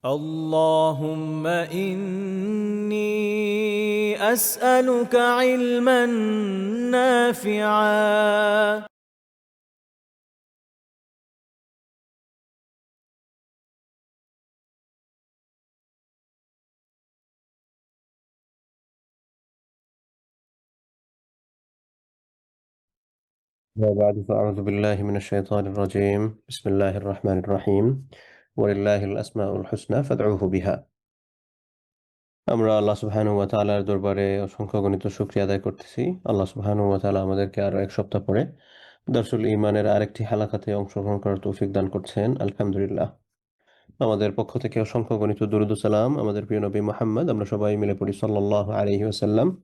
اللهم إني أسألك علما نافعا وبعد فأعوذ بالله من الشيطان الرجيم بسم الله الرحمن الرحيم ولله الأسماء الحسنى فادعوه بها আমরা আল্লাহ সুবহানাহু ওয়া তাআলার দরবারে অসংখ্য গণিত শুকরিয়া আদায় করতেছি। আল্লাহ সুবহানাহু ওয়া তাআলা আমাদেরকে আরো এক সপ্তাহ পরে দারসুল ঈমানের আরেকটি হালাকাতে অংশগ্রহণ করার তৌফিক দান করছেন। আলহামদুলিল্লাহ। আমাদের পক্ষ থেকে অসংখ্য গণিত দুরূদ ও সালাম আমাদের প্রিয় নবী মুহাম্মদ আমরা সবাই মিলে পড়ি সাল্লাল্লাহু আলাইহি ওয়াসাল্লাম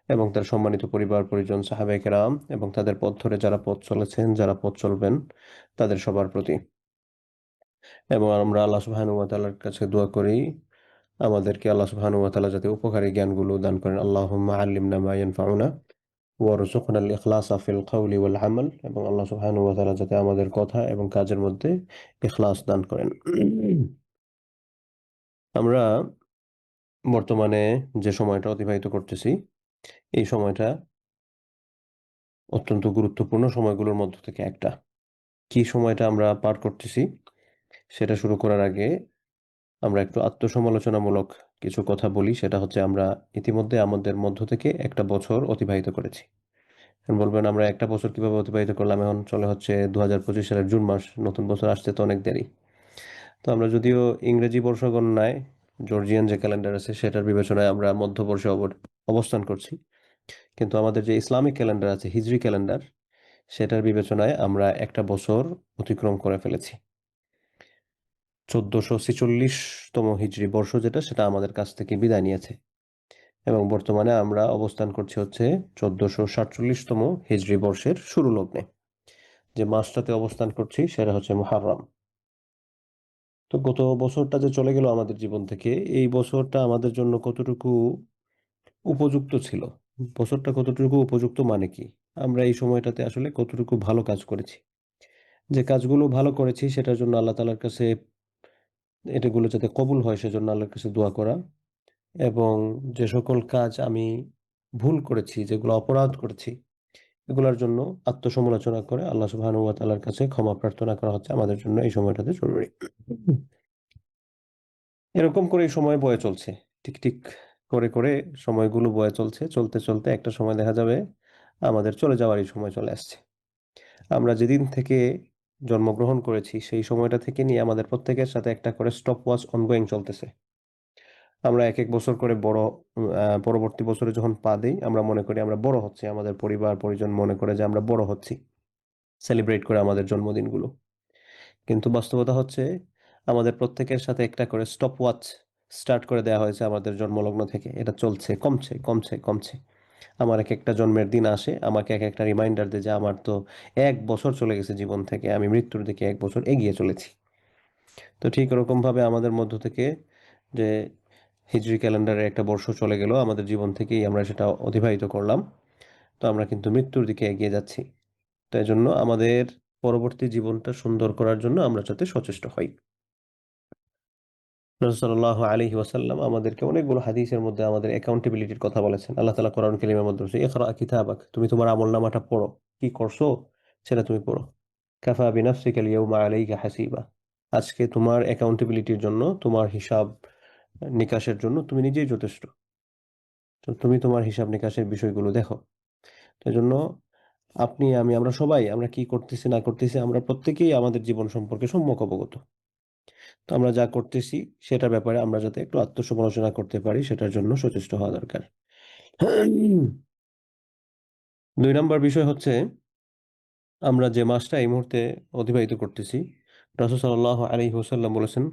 এবং তার সম্মানিত পরিবার পরিজন সাহাবায়ে কেরাম এবং তাদের পথ ধরে যারা পথ চলেছেন, যারা পথ চলবেন তাদের সবার প্রতি। এবং আমরা আল্লাহ সুবহানাহু ওয়া তাআলার কাছে দোয়া করি আমাদেরকে আল্লাহ সুবহানাহু ওয়া তাআলা যাতে উপকারী জ্ঞানগুলো দান করেন। আল্লাহুম্মা আল্লিমনা মা ইয়ানফাউনা ওয়ারযুকনাল ইখলাসা ফিল কওলি ওয়াল আমাল এবং আল্লাহ সুবহানাহু ওয়া তাআলা যাতে আমাদের কথা এবং কাজের মধ্যে ইখলাস দান করেন। আমরা বর্তমানে যে সময়টা অতিবাহিত করতেছি, এই সময়টা অত্যন্ত গুরুত্বপূর্ণ সময়গুলোর মধ্য থেকে একটা। কি সময়টা আমরা পার করতেছি সেটা শুরু করার আগে আমরা একটু আত্মসমালোচনামূলক কিছু কথা বলি। সেটা হচ্ছে আমরা ইতিমধ্যে আমাদের মধ্য থেকে একটা বছর অতিবাহিত করেছি। এখন বলবেন আমরা একটা বছর কিভাবে অতিবাহিত করলাম? এখন চলে হচ্ছে ২০২৫ সালের জুন মাস। নতুন বছর আসতে তো অনেক দেরি। তো আমরা যদিও ইংরেজি বর্ষ গণনায় জর্জিয়ান যে ক্যালেন্ডার আছে সেটার বিবেচনায় আমরা মধ্যবর্ষে অবস্থান করছি। কিন্তু আমাদের যে ইসলামিক ক্যালেন্ডার আছে, হিজরি ক্যালেন্ডার, সেটার বিবেচনায় আমরা একটা বছর অতিক্রম করে ফেলেছি। ১৪৪৬তম হিজরি বর্ষ যেটা সেটা আমাদের কাছ থেকে বিদায় নিয়েছে এবং বর্তমানে আমরা অবস্থান করছি হচ্ছে ১৪৪৭তম হিজরি বর্ষের শুরু লগ্নে। যে মাসটাতে অবস্থান করছি সেটা হচ্ছে মুহাররম। তো গত বছরটা যে চলে গেল আমাদের জীবন থেকে, এই বছরটা আমাদের জন্য কতটুকু উপযুক্ত ছিল? বছরটা কতটুকু উপযুক্ত মানে কি? আমরা এই সময়টাতে আসলে কতটুকু ভালো কাজ করেছি? যে কাজগুলো ভালো করেছি সেটার জন্য আল্লাহ তাআলার কাছে এটাগুলো যাতে কবুল হয় সেজন্য আল্লাহর কাছে দোয়া করা এবং যে সকল কাজ আমি ভুল করেছি, যেগুলো অপরাধ করেছি, এগুলার জন্য আত্মসমালোচনা করে আল্লাহ সুবহানাহু ওয়া তাআলার কাছে ক্ষমা প্রার্থনা করা হচ্ছে আমাদের জন্য এই সময়টাতে জরুরি। এরকম করেই সময় বয়ে চলছে। টিক করে সময়গুলো বয়ে চলছে। চলতে একটা সময় দেখা যাবে আমাদের চলে যাওয়ারই সময় চলে আসছে। আমরা যেদিন থেকে জন্মগ্রহণ করেছি সেই সময়টা থেকে নিয়ে আমাদের প্রত্যেকের সাথে একটা করে স্টপ ওয়াচ অনগোয়িং চলতেছে। আমরা একেক বছর করে বড় পরবর্তী বছরে যখন পা দেই আমরা মনে করি আমরা বড় হচ্ছি। আমাদের পরিবার-পরিজন মনে করে যে আমরা বড় হচ্ছি। সেলিব্রেট করে আমাদের জন্মদিনগুলো। কিন্তু বাস্তবতা হচ্ছে আমাদের প্রত্যেকের সাথে একটা করে স্টপ ওয়াচ স্টার্ট করে দেয়া হয়েছে আমাদের জন্মলগ্ন থেকে। এটা চলছে, কমছে। আমার একেকটা জন্মের দিন আসে, আমাকে একেকটা রিমাইন্ডার দেয় যে আমার তো ১ বছর চলে গেছে জীবন থেকে। আমি মৃত্যুর দিকে ১ বছর এগিয়ে চলেছি। তো ঠিক ওরকমভাবে আমাদের মধ্য থেকে যে হিজরি ক্যালেন্ডারে একটা বর্ষ চলে গেল আমাদের জীবন থেকেই আমরা সেটা অতিবাহিত করলাম। তো আমরা কিন্তু মৃত্যুর দিকে এগিয়ে যাচ্ছি। তো এজন্য আমাদের পরবর্তী জীবনটা সুন্দর করার জন্য আমরা যাতে সচেষ্ট হই। রাসূল সাল্লাল্লাহু আলাইহি ওয়াসাল্লাম আমাদেরকে অনেকগুলো হাদিসের মধ্যে আমাদের অ্যাকাউন্টেবিলিটির কথা বলেছেন। আল্লাহ তাআলা কোরআন কারীমের মধ্যে বলছেন, "ইকরা কিতাবাক" তুমি তোমার আমলনামাটা পড়ো। কি করছো সেটা তুমি পড়ো। কাফা বিনাফসিকা আল-ইয়াওমা আলাইকা হাসিবা। আজকে তোমার অ্যাকাউন্টেবিলিটির জন্য, তোমার হিসাব নিকাশের জন্য তুমি নিজেই যথেষ্ট। তো তুমি তোমার হিসাব নিকাশের বিষয়গুলো দেখো। তো এজন্য আপনি, আমি, আমরা সবাই আমরা কি করতেছি না করতেছি আমরা প্রত্যেকেই আমাদের জীবন সম্পর্কে সম্যক অবগত। তো আমরা যা করতেছি সেটার ব্যাপারে আমরা যাতে একটু আত্মসমালোচনা করতে পারি সেটার জন্য সচেষ্ট হওয়া দরকার। ২ নাম্বার বিষয় হচ্ছে আমরা যে মাসটা এই মুহূর্তে অতিবাহিত করতেছি, রাসূল সাল্লাল্লাহু আলাইহি ওয়াসাল্লাম বলেছেন,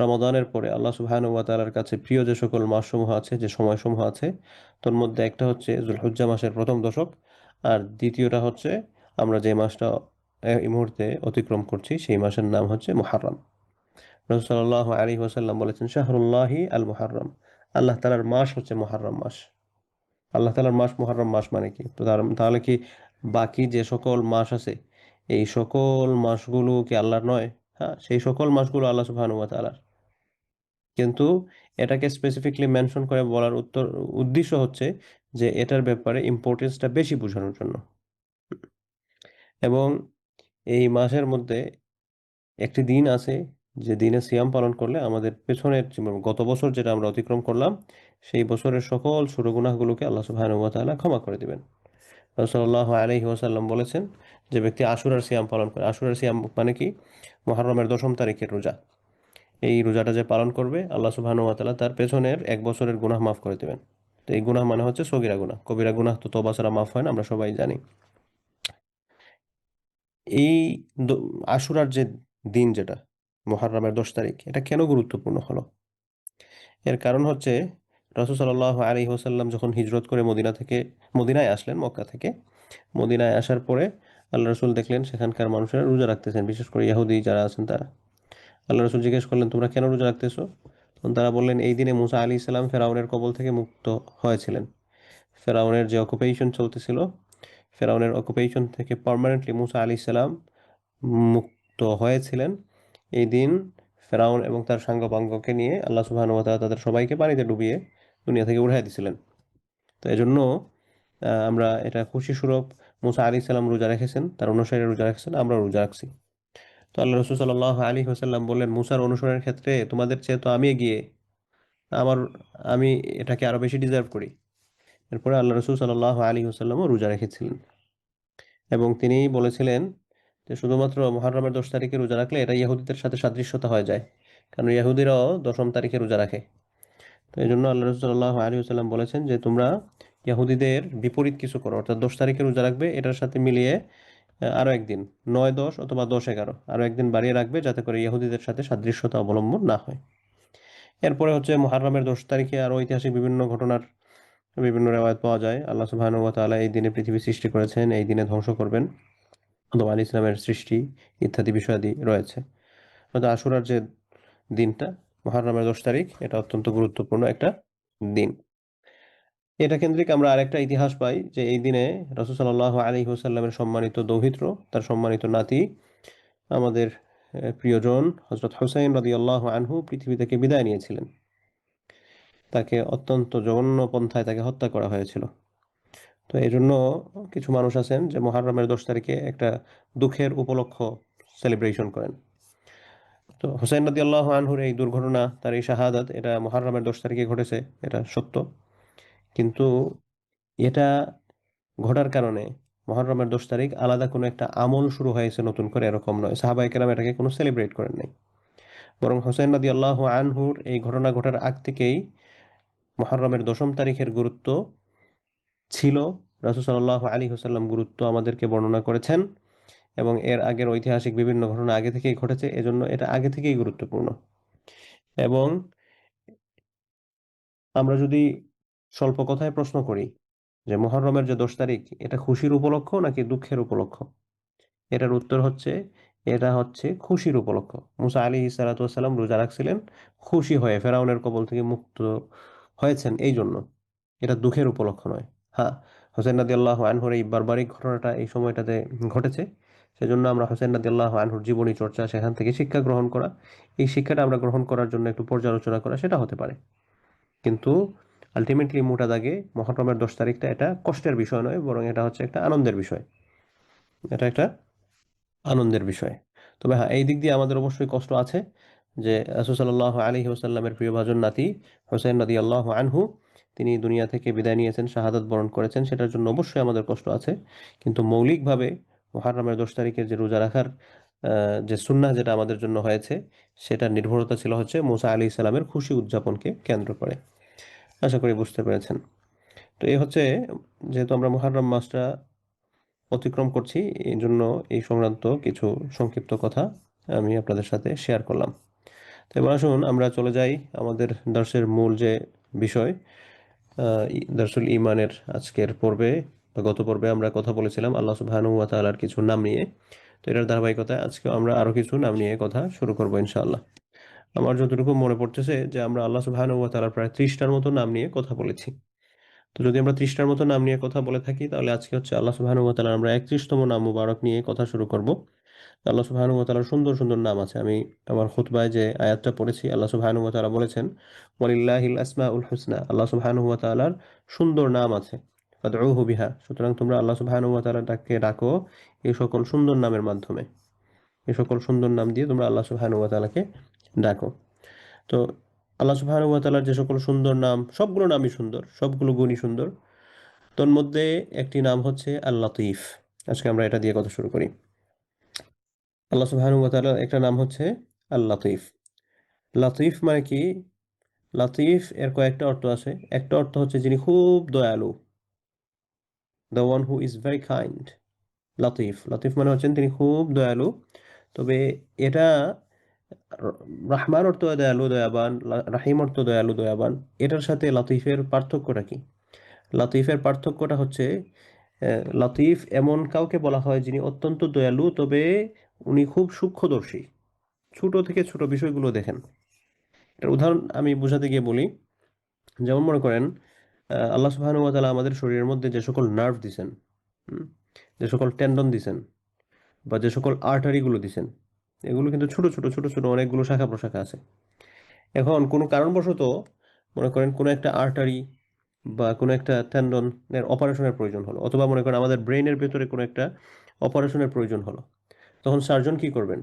রমাদানের পরে আল্লাহ সুবহানাহু ওয়া তাআলার কাছে প্রিয় যে সকল মাসসমূহ আছে, যে সময়সমূহ আছে, তোর মধ্যে একটা হচ্ছে যুলহুজ্জা মাসের ১ম দশক, আর দ্বিতীয়টা হচ্ছে আমরা যে মাসটা এই মুহূর্তে অতিক্রম করছি সেই মাসের নাম হচ্ছে মুহাররম। রাসূল সাল্লাল্লাহু আলাইহি ওয়াসাল্লাম বলেছেন, শাহরুল্লাহি আল মুহাররম। আল্লাহ তাআলার মাস হচ্ছে মুহাররম মাস। আল্লাহ তাআলার মাস মুহাররম মাস মানে কি? তো তাহলে কি বাকি যে সকল মাস আছে, এই সকল মাসগুলো কি আল্লাহর নয়? হ্যাঁ, সেই সকল মাসগুলো আল্লাহ সুবহানাহু ওয়া তাআলার। কিন্তু এটাকে স্পেসিফিকলি মেনশন করে বলার উদ্দেশ্য হচ্ছে যে এটার ব্যাপারে ইম্পর্টেন্সটা বেশি বোঝানোর জন্য। এবং এই মাসের মধ্যে একটি দিন আছে যে দিনে সিয়াম পালন করলে আমাদের পেছনের গত বছর যেটা আমরা অতিক্রম করলাম সেই বছরের সকল ছোট গুনাহগুলোকে আল্লাহ সুবহানাহু ওয়া তাআলা ক্ষমা করে দিবেন। রাসূলুল্লাহ সাল্লাল্লাহু আলাইহি ওয়াসাল্লাম বলেছেন যে ব্যক্তি আশুরার সিয়াম পালন করে, আশুরার সিয়াম মানে কি, মুহররমের 10ম তারিখের রোজা, এই রোজাটা যে পালন করবে আল্লাহ সুবহানাহু ওয়া তাআলা তার পেছনের এক বছরের গুনাহ মাফ করে দিবেন। তো এই গুনাহ মানে হচ্ছে সগীরা গুনাহ, কবিরা গুনাহ তো তওবা ছাড়া মাফ হয় না, আমরা সবাই জানি। এই আশুরার যে দিন, যেটা মুহররমের 10 তারিখ, এটা কেন গুরুত্বপূর্ণ হলো? এর কারণ হচ্ছে রাসূল সাল্লাল্লাহু আলাইহি ওয়াসাল্লাম যখন হিজরত করে মদিনায় আসলেন, মক্কা থেকে মদিনায় আসার পরে আল্লাহ রাসূল দেখলেন সেখানকার মানুষেরা রোজা রাখতেছেন, বিশেষ করে ইহুদি যারা আছেন তারা। আল্লাহ রাসূল জিজ্ঞেস করলেন, তোমরা কেন রোজা রাখতেছো? তখন তারা বললেন, এই দিনে মুসা আলাইহিস সালাম ফেরাউনের কবল থেকে মুক্ত হয়েছিলেন। ফেরাউনের যে অকুপেশন চলতেছিল, ফেরাউনের অকুপেশন থেকে পার্মানেন্টলি মুসা আলাইহিস সালাম মুক্ত হয়েছিলেন। এই দিন ফেরাউন এবং তার সাঙ্গপাঙ্গকে নিয়ে আল্লাহ সুবহানাহু ওয়া তাআলা তাদের সবাইকে পানিতে ডুবিয়ে দুনিয়া থেকে উঠাই দিয়েছিলেন। তো এজন্য আমরা এটা খুশি স্বরূপ মুসা আলাইহিস সালাম রোজা রেখেছেন, তার অনুসারীরা রোজা রেখেছেন, আমরা রোজা রাখছি। তো আল্লাহ রাসূল সাল্লাল্লাহু আলাইহি ওয়াসাল্লাম বললেন, মুসার অনুসরণের ক্ষেত্রে তোমাদের চেয়ে তো আমি এগিয়ে, আমার আমি এটাকে আরো বেশি ডিজার্ভ করি। এরপরে আল্লাহ রাসূল সাল্লাল্লাহু আলাইহি ওয়াসাল্লামও রোজা রেখেছিলেন এবং তিনি বলেছিলেন যে শুধুমাত্র মুহররমের 10 তারিখে রোজা রাখলে এটা ইহুদিদের সাথে সাদৃশ্যতা হয়ে যায়, কারণ ইহুদিরাও 10ম তারিখে রোজা রাখে। তো এই জন্য আল্লাহ রাসূল সাল্লাল্লাহু আলাইহি ওয়াসাল্লাম বলেছেন যে তোমরা ইহুদিদের বিপরীত কিছু করো, অর্থাৎ 10 তারিখে রোজা রাখবে, এটার সাথে মিলিয়ে আরো একদিন 9-10 অথবা 10-11 আরো একদিন বাড়িয়ে রাখবে, যাতে করে ইহুদিদের সাথে সাদৃশ্যতা অবলম্বন না হয়। এরপরে হচ্ছে মুহররমের 10 তারিখে আরো ঐতিহাসিক বিভিন্ন ঘটনার বিভিন্ন রেওয়ায়ত পাওয়া যায়। আল্লাহ সুবহানাহু ওয়া তাআলা এই দিনে পৃথিবী সৃষ্টি করেছেন, এই দিনে ধ্বংস করবেন, আদম আলাইহিস সালামের সৃষ্টি ইত্যাদি বিষয়াদি রয়েছে। অর্থাৎ আশুরার যে দিনটা, মুহররমের 10 তারিখ, এটা অত্যন্ত গুরুত্বপূর্ণ একটা দিন। এটা কেন্দ্রিক আমরা আরেকটা ইতিহাস পাই যে এই দিনে রাসূল সাল্লাল্লাহু আলাইহি ওয়াসাল্লামের সম্মানিত দৌহিত্র, তার সম্মানিত নাতি, আমাদের প্রিয়জন হযরত হুসাইন রাদিয়াল্লাহু আনহু পৃথিবী থেকে বিদায় নিয়েছিলেন। তাকে অত্যন্ত জঘন্য পন্থায় তাকে হত্যা করা হয়েছিল। তো এজন্য কিছু মানুষ আছেন যে মুহররমের 10 তারিখে একটা দুঃখের উপলক্ষ সেলিব্রেশন করেন। তো হুসাইন রাদিয়াল্লাহু আনহুর এই দুর্ঘটনা, তার এই শাহাদাত, এটা মুহররমের 10 তারিখে ঘটেছে, এটা সত্য। কিন্তু এটা ঘটার কারণে মুহররমের 10 তারিখ আলাদা কোনো একটা আমল শুরু হয়েছে নতুন করে, এরকম নয়। সাহাবায়ে কেরাম এটাকে কোনো সেলিব্রেট করেন নাই। বরং হুসাইন রাদিয়াল্লাহু আনহুর এই ঘটনা ঘটার আগ থেকেই মুহররমের 10ম তারিখের গুরুত্ব ছিল। রাসূল সাল্লাল্লাহু আলাইহি ওয়াসাল্লাম গুরুত্ব আমাদেরকে বর্ণনা করেছেন এবং এর আগের ঐতিহাসিক বিভিন্ন ঘটনা আগে থেকেই ঘটেছে, এজন্য এটা আগে থেকেই গুরুত্বপূর্ণ। এবং আমরা যদি স্বল্প কথায় প্রশ্ন করি যে মুহররমের যে 10 তারিখ, এটা খুশির উপলক্ষ নাকি দুঃখের উপলক্ষ? এটার উত্তর হচ্ছে এটা হচ্ছে খুশির উপলক্ষ। মুসা আলাইহিস সালাতু ওয়াস সালাম রোজা রাখছিলেন খুশি হয়ে, ফেরাউনের কবল থেকে মুক্ত হয়েছেন এই জন্য। এটা দুঃখের উপলক্ষ নয়। হ্যাঁ, হোসেন রাদিয়াল্লাহু আনহুর এই বারবারিক ঘটনাটা এই সময়টাতে ঘটেছে, সেজন্য আমরা হোসেন রাদিয়াল্লাহু আনহুর জীবনী চর্চা, সেখান থেকে শিক্ষা গ্রহণ করা, এই শিক্ষাটা আমরা গ্রহণ করার জন্য একটু পর্যালোচনা করা, সেটা হতে পারে। কিন্তু আলটিমেটলি মোটা দাগে মুহররমের 10 তারিখটা এটা কষ্টের বিষয় নয়, বরং এটা হচ্ছে একটা আনন্দের বিষয়। এটা একটা আনন্দের বিষয়। তবে হ্যাঁ, এই দিক দিয়ে আমাদের অবশ্যই কষ্ট আছে যে রাসূল সাল্লাল্লাহু আলাইহি ওয়াসাল্লামের প্রিয়ভাজন নাতি হোসেন রাদিয়াল্লাহু আনহু, তিনি দুনিয়া থেকে বিদায় নিয়েছেন, শাহাদাত বরণ করেছেন, সেটার জন্য অবশ্যই আমাদের কষ্ট আছে। কিন্তু মৌলিকভাবে মুহররমের 10 তারিখের যে রোজা রাখার যে সুন্নাহ যেটা আমাদের জন্য হয়েছে, সেটার নির্ভরতা ছিল হচ্ছে মুসা আলাইহিস সালামের খুশি উদযাপনকে কেন্দ্র করে। আশা করি বুঝতে পেরেছেন। তো এই হচ্ছে, যেহেতু আমরা মুহররম মাসটা অতিক্রম করছি, এই জন্য এই সংক্রান্ত কিছু সংক্ষিপ্ত কথা আমি আপনাদের সাথে শেয়ার করলাম। তো এবার আসুন আমরা চলে যাই আমাদের দর্শের মূল যে বিষয়, দর্শুল ইমানের আজকের পর্বে বা গত পর্বে আমরা কথা বলেছিলাম আল্লাহ সুবহানাহু ওয়া তাআলার কিছু নাম নিয়ে। তো এটার ধারাবাহিকতায় আজকে আমরা আরো কিছু নাম নিয়ে কথা শুরু করবো ইনশাআল্লাহ। আমার যতটুকু মনে পড়তেছে যে আমরা আল্লাহ সুবহানাহু ওয়া তাআলার প্রায় 30টার মতো নাম নিয়ে কথা বলেছি। তো যদি আমরা 30টার মতো নাম নিয়ে কথা বলে থাকি, তাহলে আজকে হচ্ছে আল্লাহ সুবহানাহু ওয়া তাআলার আমরা 31তম নাম মুবারক নিয়ে কথা শুরু করব। আল্লাহ সুবহানাহু ওয়া তাআলার সুন্দর, সুন্দর নাম আছে। আমি আমার খুতবায় যে আয়াতটা পড়েছি, আল্লাহ সুবহানাহু ওয়া তাআলা বলেছেন, ওয়ালিল্লাহিল আসমাউল হুসনা। আল্লাহ সুবহানাহু ওয়া তাআলার সুন্দর নাম আছে। ফাদউহু বিহা। সুতরাং তোমরা আল্লাহ সুবহানাহু ওয়া তাআলাকে ডাকো এই সকল সুন্দর নামের মাধ্যমে। এই সকল সুন্দর নাম দিয়ে তোমরা আল্লাহ সুবহানাহু ওয়া তাআলাকে ডাকো। তো আল্লাহ সুবহানাহু ওয়া তাআলার যে সকল সুন্দর নাম, সবগুলো নামই সুন্দর, সবগুলো গুণই সুন্দর। তন্মধ্যে একটি নাম হচ্ছে আল লতীফ। আজকে আমরা এটা দিয়ে কথা শুরু করি। আল্লাহ সুবহানাহু ওয়া তাআলার একটা নাম হচ্ছে আল লতীফ। লতীফ মানে কি? লতীফ এর কয়েকটা অর্থ আছে। একটা অর্থ হচ্ছে যিনি খুব দয়ালু, the one who is very kind. Latif, Latif মানে হচ্ছেন তিনি খুব দয়ালু। তবে এটা রাহমান অর্থ দয়ালু, দয়াবান, রাহিম অর্থ দয়ালু, দয়াবান। এটার সাথে লতীফের পার্থক্যটা কি? লতীফের পার্থক্যটা হচ্ছে লতীফ এমন কাউকে বলা হয় যিনি অত্যন্ত দয়ালু, তবে উনি খুব সূক্ষ্মদর্শী, ছোট থেকে ছোট বিষয়গুলো দেখেন। এটার উদাহরণ আমি বোঝাতে গিয়ে বলি, যেমন মনে করেন আল্লাহ সুবহানাহু ওয়া তাআলা আমাদের শরীরের মধ্যে যে সকল নার্ভ দিছেন, যে সকল টেন্ডন দিছেন, বা যে সকল আর্টারিগুলো দিছেন, এগুলো কিন্তু ছোট ছোট ছোট ছোট অনেকগুলো শাখা প্রশাখা আছে। এখন কোনো কারণবশত মনে করেন কোনো একটা আর্টারি বা কোনো একটা টেন্ডনের অপারেশনের প্রয়োজন হলো, অথবা মনে করেন আমাদের ব্রেইনের ভেতরে কোনো একটা অপারেশনের প্রয়োজন হলো, তখন সার্জন কি করবেন?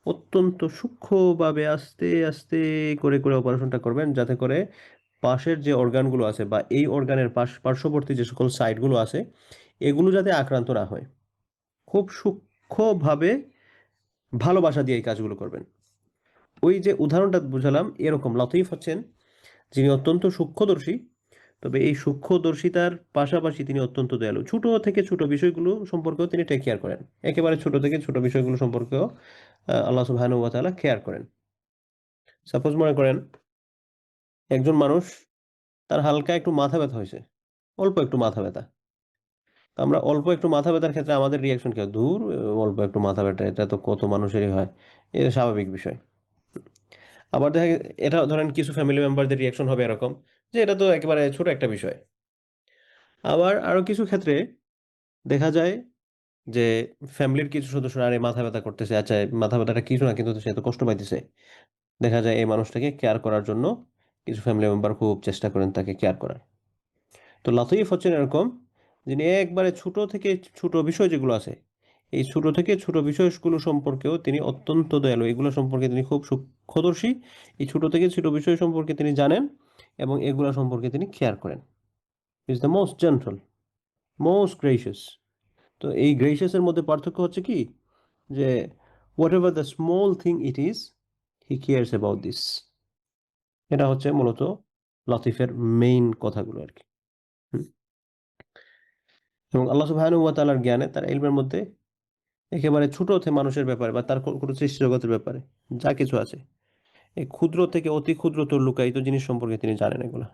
অত্যন্ত সূক্ষ্মভাবে আস্তে আস্তে করে করে অপারেশনটা করবেন, যাতে করে পাশের যে অর্গানগুলো আছে বা এই অর্গানের পার্শ্ববর্তী যে সকল সাইটগুলো আছে, এগুলো যাতে আক্রান্ত না হয়। খুব সূক্ষ্মভাবে ভালোবাসা দিয়ে এই কাজগুলো করবেন। ওই যে উদাহরণটা বুঝালাম, এরকম লতীফ হচ্ছেন যিনি অত্যন্ত সূক্ষ্মদর্শী, তবে এই সূক্ষ্মদর্শিতার পাশাপাশি তিনি অত্যন্ত দয়ালু। ছোট থেকে ছোট বিষয়গুলো সম্পর্কেও তিনি টেক কেয়ার করেন। একেবারে ছোট থেকে ছোট বিষয়গুলো সম্পর্কেও আল্লাহ সুবহানাহু ওয়া তাআলা কেয়ার করেন। সাপোজ মনে করেন একজন মানুষ, তার হালকা একটু মাথা ব্যথা হয়েছে, অল্প একটু মাথা ব্যথা। তো আমরা অল্প একটু মাথা ব্যথার ক্ষেত্রে আমাদের রিয়াকশন কি হয়? ধুর, অল্প একটু মাথা ব্যথা, এটা তো কত মানুষেরই হয়। এটা স্বাভাবিক বিষয়। আবার দেখা এটা ধরেন কিছু ফ্যামিলি মেম্বারদের রিয়াকশন হবে এরকম যে এটা তো একেবারে ছোট একটা বিষয়। আবার আরো কিছু ক্ষেত্রে দেখা যায় যে ফ্যামিলির কিছু সদস্যরা আরে মাথা ব্যথা করতেছে, আচ্ছা মাথা ব্যথাটা কিছু না, কিন্তু সে তো কষ্ট পাইতেছে। দেখা যায় এই মানুষটাকে কেয়ার করার জন্য কিছু ফ্যামিলি মেম্বার খুব চেষ্টা করেন তাকে কেয়ার করার। তো লতীফ হচ্ছেন এরকম, যিনি একবারে ছোট থেকে ছোট বিষয় যেগুলো আছে, এই ছোট থেকে ছোট বিষয়গুলো সম্পর্কেও তিনি অত্যন্ত দয়ালু। এগুলো সম্পর্কে তিনি খুব সূক্ষ্মদর্শী। এই ছোট থেকে ছোট বিষয় সম্পর্কে তিনি জানেন এবং এগুলো সম্পর্কে তিনি কেয়ার করেন। Is the most gentle, most gracious. তো এই গ্রেসিয়াসের মধ্যে পার্থক্য হচ্ছে কি, যে what ever the small thing it is, he cares about this. এটা হচ্ছে মূলত লতিফের মেইন কথাগুলো আর কি। হুম। এবং আল্লাহ সুবহানাহু ওয়া তাআলার জ্ঞানে, তার ইলমের মধ্যে একেবারে ছোট মানুষের ব্যাপারে বা তার কোনো সৃষ্টি জগতের ব্যাপারে যা কিছু আছে, এই ক্ষুদ্র থেকে অতি ক্ষুদ্রতর লুকায়িত জিনিস সম্পর্কে তিনি জানেন এগুলা।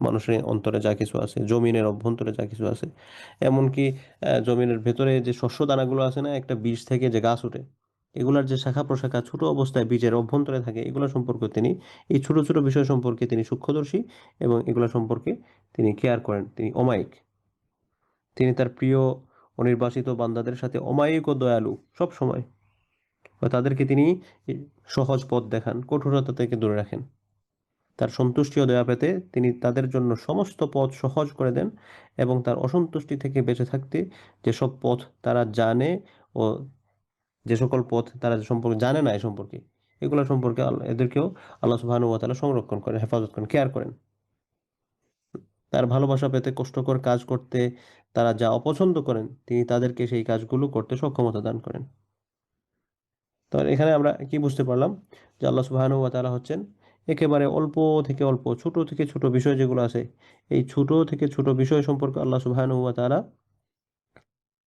মানুষের অন্তরে যা কিছু আছে, জমিনের অভ্যন্তরে যা কিছু আছে, এমনকি জমিনের ভেতরে যে শস্য দানাগুলো আছে না, একটা বীজ থেকে যে গাছ ওঠে, এগুলার যে শাখা প্রশাখা ছোট অবস্থায় বীজের অভ্যন্তরে থাকে, এগুলো সম্পর্কে তিনি, এই ছোট ছোট বিষয় সম্পর্কে তিনি সূক্ষ্মদর্শী, এবং এগুলো সম্পর্কে তিনি কেয়ার করেন। তিনি অমায়িক। তিনি তার প্রিয় অনির্বাসিত বান্দাদের সাথে অমায়িক ও দয়ালু সব সময়। বা তাদেরকে তিনি সহজ পথ দেখান, কঠোরতা থেকে দূরে রাখেন। তার সন্তুষ্টি ও দয়া পেতে তিনি তাদের জন্য সমস্ত পথ সহজ করে দেন, এবং তার অসন্তুষ্টি থেকে বেঁচে থাকতে যেসব পথ তারা জানে, ও যে সকল পথ তারা সম্পর্কে জানে না, এ সম্পর্কে, এগুলো সম্পর্কে এদেরকেও আল্লাহ সুবহানাহু ওয়া তাআলা সংরক্ষণ করেন, হেফাজত করেন, কেয়ার করেন। তার ভালোবাসা পেতে কষ্টকর কাজ করতে তারা যা অপছন্দ করেন, তিনি তাদেরকে সেই কাজগুলো করতে সক্ষমতা দান করেন। তো এখানে আমরা কি বুঝতে পারলাম, যে আল্লাহ সুবহানাহু ওয়া তাআলা হচ্ছেন একেবারে অল্প থেকে অল্প, ছোট থেকে ছোট বিষয় যেগুলো আছে, এই ছোট থেকে ছোট বিষয় সম্পর্কে আল্লাহ সুবহানাহু ওয়া তাআলা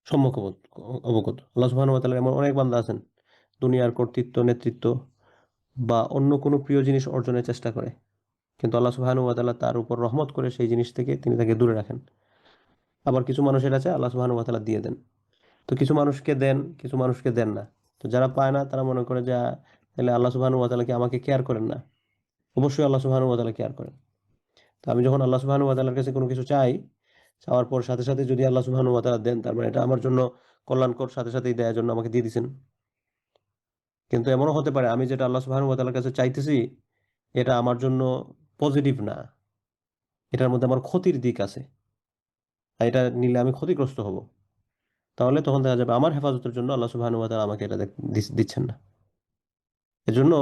সম্যক অবগত। আল্লাহ সুবহানাহু ওয়া তাআলার এমন অনেক বান্দা আছেন, দুনিয়ার কর্তৃত্ব, নেতৃত্ব বা অন্য কোনো প্রিয় জিনিস অর্জনের চেষ্টা করে, কিন্তু আল্লাহ সুবহানাহু ওয়া তাআলা তার উপর রহমত করে সেই জিনিস থেকে তিনি তাকে দূরে রাখেন। আবার কিছু মানুষের আছে আল্লাহ সুবহানাহু ওয়া তাআলা দিয়ে দেন। তো কিছু মানুষকে দেন, কিছু মানুষকে দেন না। তো যারা পায় না তারা মনে করে যে তাহলে আল্লাহ সুবহানাহু ওয়া তাআলা কি আমাকে কেয়ার করেন না? অবশ্যই আল্লাহ সুবহানাহু ওয়া তাআলা কেয়ার করেন। তো আমি যখন আল্লাহ সুবহানাহু ওয়া তাআলার কাছে কোনো কিছু চাই, চাওয়ার পর সাথে সাথে যদি আল্লাহ সুবহানাহু ওয়া তাআলা দেন, তার মানে এটা আমার জন্য কল্যাণকর, সাথে সাথেই দেয়ার জন্য আমাকে দিয়ে দিছেন। কিন্তু এমনও হতে পারে আমি যেটা আল্লাহ সুবহানাহু ওয়া তাআলার কাছে চাইতেছি এটা আমার জন্য পজিটিভ না, এটার মধ্যে আমার ক্ষতির দিক আছে, আর এটা নিলে আমি ক্ষতিগ্রস্ত হব। তাহলে তখন দেখা যাবে আমার হেফাজতের জন্য আল্লাহ সুবহানাহু ওয়া তাআলা আমাকে এটা দিচ্ছেন না। এজন্য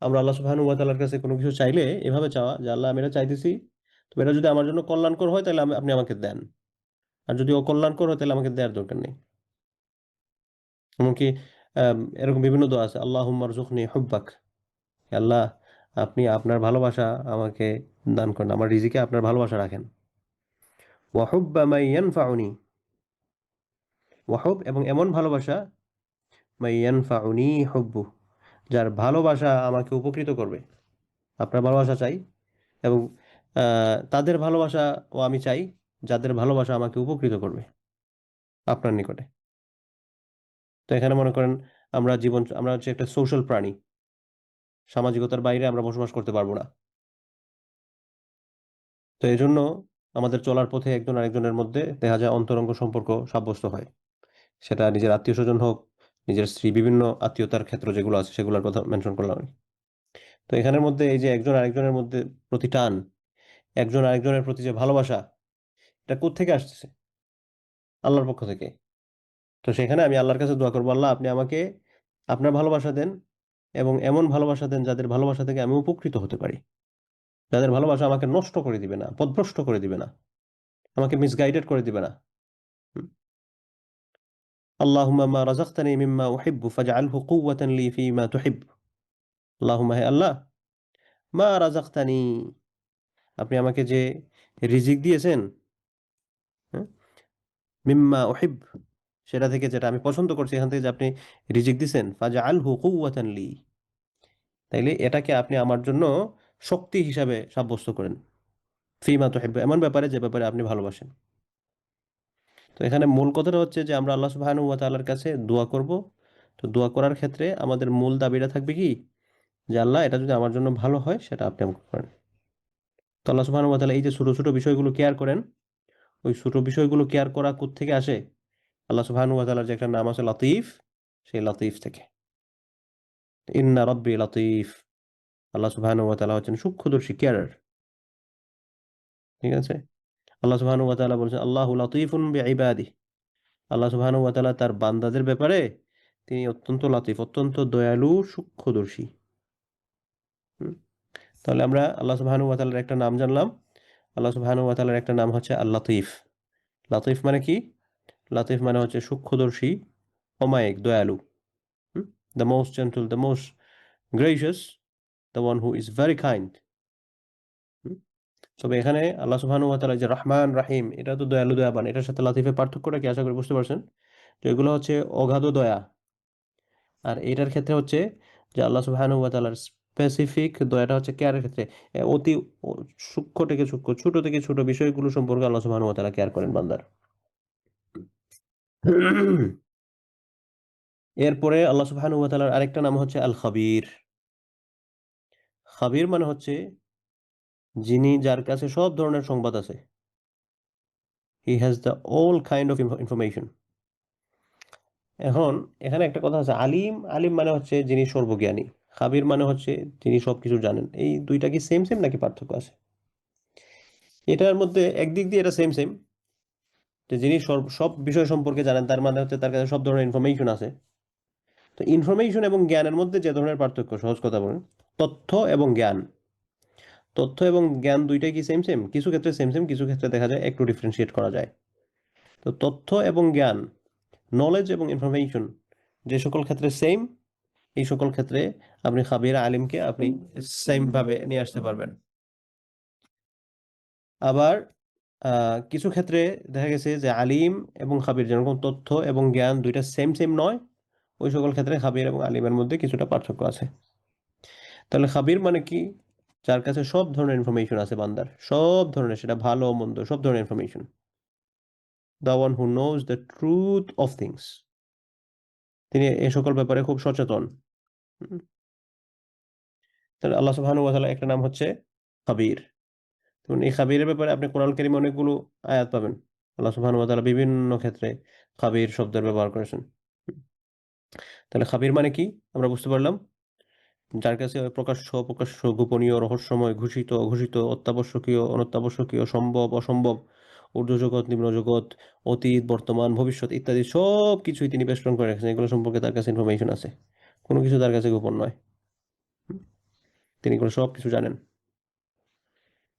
আমরা আল্লাহ সুবহানাহু ওয়া তাআলার কাছে কোনো কিছু চাইলে এভাবে চাওয়া যে আল্লাহ আমি এটা চাইতেছি, তবে এটা যদি আমার জন্য কল্যাণকর হয় তাহলে আপনি আমাকে দেন, আর যদি অকল্যাণকর হয় তাহলে আমাকে দেওয়ার দরকার নেই। এমনকি এরকম বিভিন্ন দোয়া আছে, আল্লাহুম্মা রযুকনি হুব্বাক, হে আল্লাহ আপনি আপনার ভালোবাসা আমাকে দান করেন, আমার রিজিকে আপনার ভালোবাসা রাখেন। ওয়া হুব্বা মান ইয়ানফাউনি, ওয়াহুব এবং এমন ভালোবাসা, মান ইয়ানফাউনি হুব্বু, যার ভালোবাসা আমাকে উপকৃত করবে। আপনার ভালোবাসা চাই এবং তাদের ভালোবাসাও আমি চাই যাদের ভালোবাসা আমাকে উপকৃত করবে আপনার নিকটে। তো এখানে মনে করেন আমরা হচ্ছে একটা সোশ্যাল প্রাণী, সামাজিকতার বাইরে আমরা বসবাস করতে পারবো না। তো এজন্য আমাদের চলার পথে একজন আরেকজনের মধ্যে দেখা যায় অন্তরঙ্গ সম্পর্ক সাব্যস্ত হয়। সেটা নিজের আত্মীয়স্বজন হোক, নিজের স্ত্রী, বিভিন্ন আত্মীয়তার ক্ষেত্র যেগুলো আছে সেগুলোর কথা মেনশন করলাম আমি। তো এখানের মধ্যে এই যে একজন আরেকজনের মধ্যে প্রতি টান, একজন আরেকজনের প্রতি যে ভালোবাসা, এটা কোত্থেকে আসতেছে? আল্লাহর পক্ষ থেকে। তো সেখানে আমি আল্লাহর কাছে দোয়া করবো, আল্লাহ আপনি আমাকে আপনার ভালোবাসা দেন এবং এমন ভালোবাসা দেন যাদের ভালোবাসা থেকে আমি উপকৃত হতে পারি, যাদের ভালোবাসা আমাকে নষ্ট করে দিবে না, পথভ্রষ্ট করে দিবে না, আমাকে মিসগাইডেড করে দিবে না। হুম? আল্লাহুম্মা মা রাযাকতানি মিম্মা উহিব্বু ফাজআলহু কুওয়াতান লি ফীমা তুহিব্বু। আল্লাহুম্মা, হে আল্লাহ, মা রাযাকতানি, আপনি আমাকে যে রিজিক দিয়েছেন, হ্যাঁ? মিম্মা উহিব, সেটা থেকে যেটা আমি পছন্দ করছি এখান থেকে যে আপনি রিজিক দিছেন, ফাজআলহু কুওয়াতান লি, তাইলে এটাকে আপনি আমার জন্য শক্তি হিসাবে সাব্যস্ত করেন। ফীমা তুহিব্বু, এমন ব্যাপারে যে ব্যাপারে আপনি ভালোবাসেন। তো এখানে মূল কথাটা হচ্ছে যে আমরা আল্লাহ সুবহানাহু ওয়া তাআলার কাছে দোয়া করব। তো দোয়া করার ক্ষেত্রে আমাদের মূল দাবিটা থাকবে কি, যে আল্লাহ এটা যদি আমার জন্য ভালো হয় সেটা আপনি আমাকে করেন। তো আল্লাহ সুবহানাহু ওয়া তাআলা এই যে ছোট ছোট বিষয়গুলো কেয়ার করেন, ওই ছোট বিষয়গুলো কেয়ার করা কোত্থেকে আসে? আল্লাহ সুবহানাহু ওয়া তাআলার যে একটা নাম আছে লতীফ, সেই লতীফ থেকে। ইন্না রাব্বি লতীফ, আল্লাহ সুবহানাহু ওয়া তাআলা হচ্ছেন সূক্ষ্মদর্শী, কেয়ারার। ঠিক আছে? আল্লাহ সুবহানাহু ওয়া তাআলা বলেছেন আল্লাহু লতীফুন বিইবাদিহি, আল্লাহ সুবহানাহু ওয়া তাআলা তার বান্দাদের ব্যাপারে তিনি অত্যন্ত লতীফ, অত্যন্ত দয়ালু, সূক্ষ্মদর্শী। হুম? তাহলে আমরা আল্লাহ সুবহানাহু ওয়া তাআলার একটা নাম জানলাম। আল্লাহ সুবহানাহু ওয়া তাআলার একটা নাম হচ্ছে আল-লতীফ। লতীফ মানে কি? লতীফ মানে হচ্ছে সূক্ষ্মদর্শী, অমায়িক, দয়ালু। হুম? The most gentle, the most gracious, the one who is very kind. হুম? তবে এখানে আল্লাহ সুবহানাহু ওয়া তাআলা যে রহমান, রাহিম, এটা তো দয়ালু, দয়াবান। এটার সাথে লতীফের পার্থক্যটা কি আশা করি বুঝতে পারছেন? তো এগুলো হচ্ছে অগাধ দয়া। আর এটার ক্ষেত্রে হচ্ছে যে আল্লাহ সুবহানাহু ওয়া তাআলার স্পেসিফিক দয়াটা হচ্ছে কেয়ারের ক্ষেত্রে। অতি ও সূক্ষ্ম থেকে সূক্ষ্ম, ছোট থেকে ছোট বিষয়গুলো সম্পর্কে আল্লাহ সুবহানাহু ওয়া তাআলা কেয়ার করেন বান্দার। এরপরে আল্লাহ সুবহানাহু ওয়া তাআলার আরেকটা নাম হচ্ছে আল খাবীর। খাবীর মানে হচ্ছে যিনি, যার কাছে সব ধরনের সংবাদ আছে। He has the all kind of information. এখন এখানে একটা কথা আছে, আলিম, আলিম মানে হচ্ছে যিনি সর্বজ্ঞানী। খাবীর মানে হচ্ছে যিনি সবকিছু জানেন। এই দুইটা কি সেম সেম নাকি পার্থক্য আছে? এটার মধ্যে একদিক দিয়ে এটা সেম সেম, যে যিনি সব বিষয় সম্পর্কে জানেন তার মানে হচ্ছে তার কাছে সব ধরনের ইনফরমেশন আছে। তো ইনফরমেশন এবং জ্ঞানের মধ্যে যে ধরনের পার্থক্য, সহজ কথা বলেন, তথ্য এবং জ্ঞান, তথ্য এবং জ্ঞান দুইটাই কি সেম সেম? কিছু ক্ষেত্রে সেম সেম, কিছু ক্ষেত্রে দেখা যায় একটু ডিফারেন্সিয়েট করা যায়। তো তথ্য এবং জ্ঞান, নলেজ এবং ইনফরমেশন যে সকল ক্ষেত্রে সেম, এই সকল ক্ষেত্রে আপনি খাবির আলিমকে আপনি সেম ভাবে নিয়ে আসতে পারবেন। আবার কিছু ক্ষেত্রে দেখা গেছে যে আলিম এবং খাবির যেরকম তথ্য এবং জ্ঞান দুইটা সেম সেম নয়, ওই সকল ক্ষেত্রে খাবির এবং আলিমের মধ্যে কিছুটা পার্থক্য আছে। তাহলে খাবির মানে কি? যার কাছে সব ধরনের ইনফরমেশন আছে বান্দার, সব ধরনের, সেটা ভালো মন্দ সব ধরনের information. The one who knows the truth of things, তিনি এ সকল ব্যাপারে খুব সচেতন। হুম? তাহলে আল্লাহ সুবহানাহু ওয়া তাআলা একটা নাম হচ্ছে খাবির। এবং এই খাবিরের ব্যাপারে আপনি কোরআন কারীমে অনেকগুলো আয়াত পাবেন। আল্লাহ সুবহানাহু ওয়া তাআলা বিভিন্ন ক্ষেত্রে খাবির শব্দের ব্যবহার করেছেন। হুম। তাহলে খাবির মানে কি আমরা বুঝতে পারলাম, যার কাছে প্রকাশ্য অপ্রকাশ্য, গোপনীয়, রহস্যময়, ঘোষিত অঘোষিত, অত্যাবশ্যকীয় অনত্যাবশ্যকীয়, সম্ভব অসম্ভব, ঊর্ধ্ব জগৎ নিম্ন জগৎ, অতীত বর্তমান ভবিষ্যৎ ইত্যাদি সব কিছুই তিনি বেষ্টন করে রেখেছেন। এগুলো সম্পর্কে তার কাছে ইনফরমেশন আছে, কোনো কিছু তার কাছে গোপন নয়। তিনি এগুলো সব কিছু জানেন।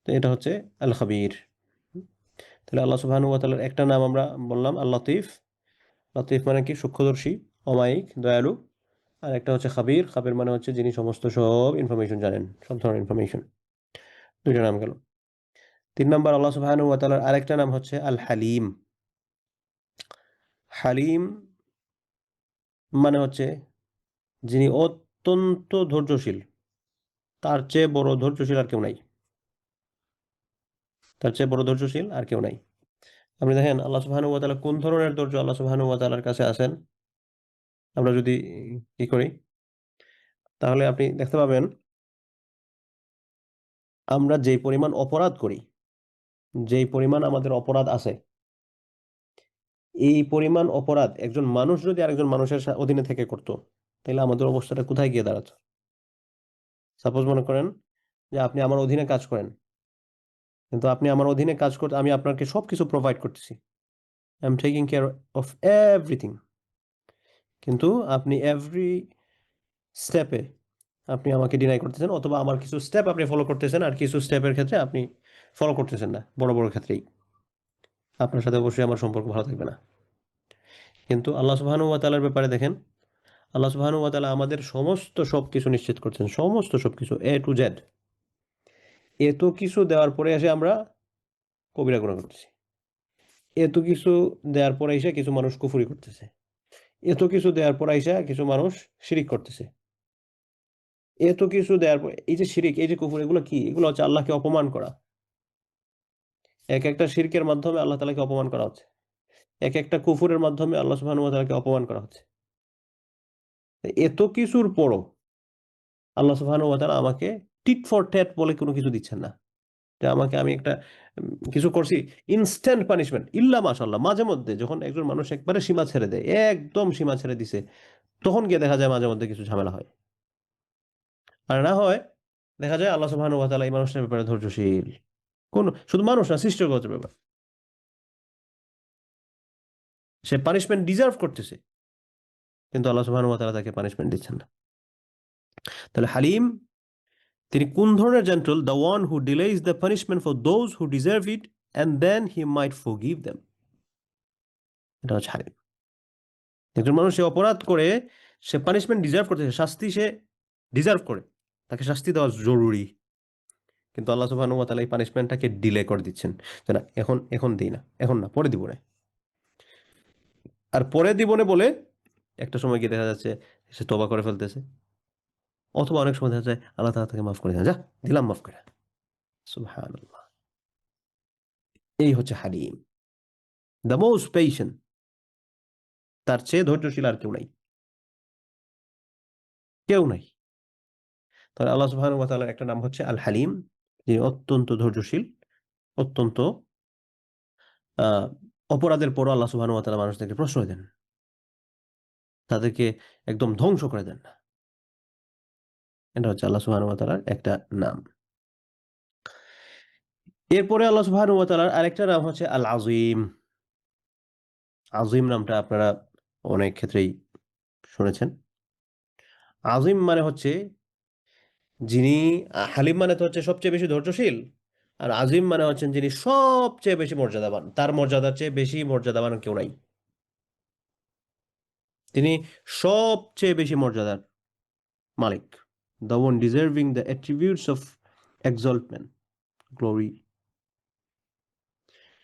তো এটা হচ্ছে আল খাবির। তাহলে আল্লাহ সুবহানাহু ওয়া তাআলার একটা নাম আমরা বললাম আল লতিফ। লতিফ মানে কি সূক্ষ্মদর্শী, অমায়িক, দয়ালু। আর একটা হচ্ছে খাবির। খাবির মানে হচ্ছে যিনি সমস্ত সব ইনফরমেশন জানেন, সব ধরনের ইনফরমেশন। দুইটা নাম গেল। ৩ নাম্বার আল্লাহ সুবহানাহু ওয়া তাআলার আরেকটা নাম হচ্ছে আল হালিম। হালিম মানে হচ্ছে যিনি অত্যন্ত ধৈর্যশীল। তার চেয়ে বড় ধৈর্যশীল আর কেউ নাই। তার চেয়ে বড় ধৈর্যশীল আর কেউ নাই। আপনি দেখেন আল্লাহ সুবহানাহু ওয়া তাআলা কোন ধরনের ধৈর্য আল্লাহ সুবহানাহু ওয়া তাআলার কাছে আছেন। আমরা যদি কি করি, তাহলে আপনি দেখতে পাবেন আমরা যেই পরিমাণ অপরাধ করি, যেই পরিমাণ আমাদের অপরাধ আছে, এই পরিমাণ অপরাধ একজন মানুষ যদি আরেকজন মানুষের অধীনে থেকে করতো, তাহলে আমাদের অবস্থাটা কোথায় গিয়ে দাঁড়াতো। সাপোজ মনে করেন যে আপনি আমার অধীনে কাজ করেন, কিন্তু আপনি আমার অধীনে কাজ করতে আমি আপনাকে সবকিছু প্রোভাইড করতেছি। I am taking care of everything. কিন্তু আপনি এভরি স্টেপে আপনি আমাকে ডিনাই করতেছেন, অথবা আমার কিছু স্টেপ আপনি ফলো করতেছেন আর কিছু স্টেপের ক্ষেত্রে আপনি ফলো করতেছেন না। বড় বড় ক্ষেত্রেই আপনার সাথে অবশ্যই আমার সম্পর্ক ভালো থাকবে না। কিন্তু আল্লাহ সুবহানাহু ওয়া তাআলার ব্যাপারে দেখেন, আল্লাহ সুবহানাহু ওয়া তাআলা আমাদের সমস্ত সবকিছু নিশ্চিত করছেন, সমস্ত সবকিছু এ টু জেড। এত কিছু দেওয়ার পরে এসে আমরা কবিরা গুনাহ করতেছি। এত কিছু দেওয়ার পরে এসে কিছু মানুষ কুফরি করতেছে। এত কিছু দেওয়ার পর আইসা কিছু মানুষ শিরিক করতেছে। এত কিছু দেওয়ার পর এই যে শিরিক, এই যে কুফর, এগুলো কি? এগুলো হচ্ছে আল্লাহকে অপমান করা। এক একটা শিরকের মাধ্যমে আল্লাহ তাআলাকে অপমান করা হচ্ছে। এক একটা কুফরের মাধ্যমে আল্লাহ সুবহানাহু ওয়া তাআলাকে অপমান করা হচ্ছে। এত কিছুর পরও আল্লাহ সুবহানাহু ওয়া তাআলা আমাকে টিট ফর ট্যাট বলে কোনো কিছু দিচ্ছেন না। যে আমাকে আমি একটা কিছু করছি, ইনস্ট্যান্ট পানিশমেন্ট ইল্লা মাশাআল্লাহ। মাঝে মধ্যে যখন একজন মানুষ একবারে সীমা ছেড়ে দেয়, একদম সীমা ছেড়ে দিছে, তখন গিয়ে দেখা যায় মাঝে মধ্যে কিছু ঝামেলা হয়। আর না হয় দেখা যায় আল্লাহ সুবহানাহু ওয়া তাআলা এই মানুষটার ব্যাপারে ধৈর্যশীল। শুধু মানুষ না, সৃষ্টিগত ব্যাপার। সে পানিশমেন্ট ডিজার্ভ করতেছে, কিন্তু আল্লাহ সুবহানাহু ওয়া তাআলা তাকে পানিশমেন্ট দিচ্ছেন না। তাহলে হালিম তিনি কোন ধরনের gentle? The one who delays the punishment for those who deserve it and then he might forgive them. এটা হচ্ছে হালিম। একজন মানুষ সে অপরাধ করে, সে পানিশমেন্ট ডিজার্ভ করতেছে, শাস্তি সে ডিজার্ভ করে, তাকে শাস্তি দেওয়া জরুরি। কিন্তু আল্লাহ সুবহানাহু ওয়া তাআলা এই পানিশমেন্টটাকে ডিলে করে দিচ্ছেন, যে না এখন এখন দিই না, এখন না, পরে দিব না। আর পরে দিব না বলে একটা সময় গিয়ে দেখা যাচ্ছে সে তওবা করে ফেলতেছে, অথবা অনেক সময় দেখা যায় আল্লাহ তাআলা তাকে মাফ করে দেন, যা দিলাম মাফ করে। সুবহানাল্লাহ। এই হচ্ছে হালিম, দ্য মোস্ট পেশেন্ট। তার চেয়ে ধৈর্যশীল আর কেউ নাই, কেউ নাই। তাহলে আল্লাহ সুবহানাহু ওয়া তাআলার একটা নাম হচ্ছে আল হালিম, যিনি অত্যন্ত ধৈর্যশীল, অত্যন্ত আহ অপরাধের পরও আল্লাহ সুবহানাহু ওয়া তাআলা মানুষদেরকে প্রশ্রয় দেন, তাদেরকে একদম ধ্বংস করে দেন না। এটা হচ্ছে আল্লাহ সুবহানাহু ওয়া তাআলার একটা নাম। এরপরে আল্লাহ সুবহানাহু ওয়া তাআলার আরেকটা নাম হচ্ছে আল আজিম। আজিম নামটা আপনারা অনেক ক্ষেত্রেই শুনেছেন। আজিম মানে হচ্ছে যিনি, হালিম মানে তো হচ্ছে সবচেয়ে বেশি ধৈর্যশীল, আর আজিম মানে হচ্ছেন যিনি সবচেয়ে বেশি মর্যাদাবান। তার মর্যাদার চেয়ে বেশি মর্যাদাবান কেউ নাই। তিনি সবচেয়ে বেশি মর্যাদার মালিক। The one deserving the attributes of exaltment, glory.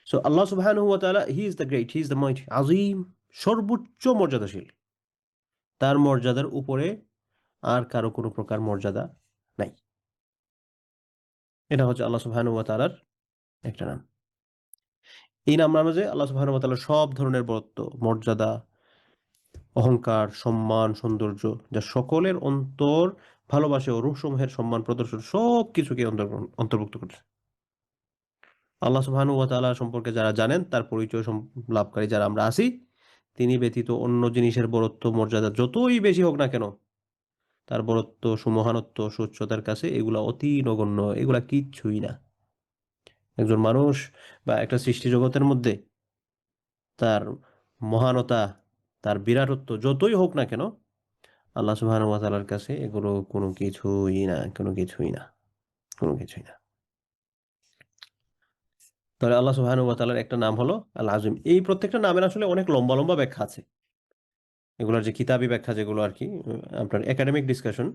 So Allah subhanahu wa ta'ala, he is the great, he is the mighty, আজিম, সর্বোচ্চ মর্যাদাশীল। তার মর্যাদার উপরে আর কারো কোনো প্রকার মর্যাদা নাই। এটা হচ্ছে আল্লাহ সুবহানাহু ওয়া তাআলার একটা নাম। এই নামের মাঝে আল্লাহ সুবহানাহু ওয়া তাআলার সব ধরনের বরত্ব, মর্যাদা, অহংকার, সম্মান, সৌন্দর্য, যা সকলের অন্তর ভালোবাসে ও রূহসমূহের সম্মান প্রদর্শন সবকিছুকে অন্তর্ভুক্ত করছে। আল্লাহ সুবহানাহু ওয়া তাআলা সম্পর্কে যারা জানেন, তার পরিচয় লাভকারী যারা আমরা আছি, তিনি ব্যতীত অন্য জিনিসের বরত্ব মর্যাদা যতই বেশি হোক না কেন, তার বরত্ব, সুমহানত্ব, সুউচ্চতার কাছে এগুলা অতি নগণ্য, এগুলা কিচ্ছুই না। একজন মানুষ বা একটা সৃষ্টি জগতের মধ্যে তার মহানতা, তার বিরাটত্ব যতই হোক না কেন, আল্লাহ সুবহানাহু ওয়া তাআলার কাছে এগুলো কোনো কিছুই না, কোনো কিছুই না, কোনো কিছুই না। তাহলে আল্লাহ সুবহানাহু ওয়া তাআলার একটা নাম হলো আল আজিম। এই প্রত্যেকটা নামের আসলে অনেক লম্বা, লম্বা ব্যাখ্যা আছে। এগুলোর যে কিতাবি ব্যাখ্যা যেগুলো আরকি আপনার একাডেমিক ডিসকাশন,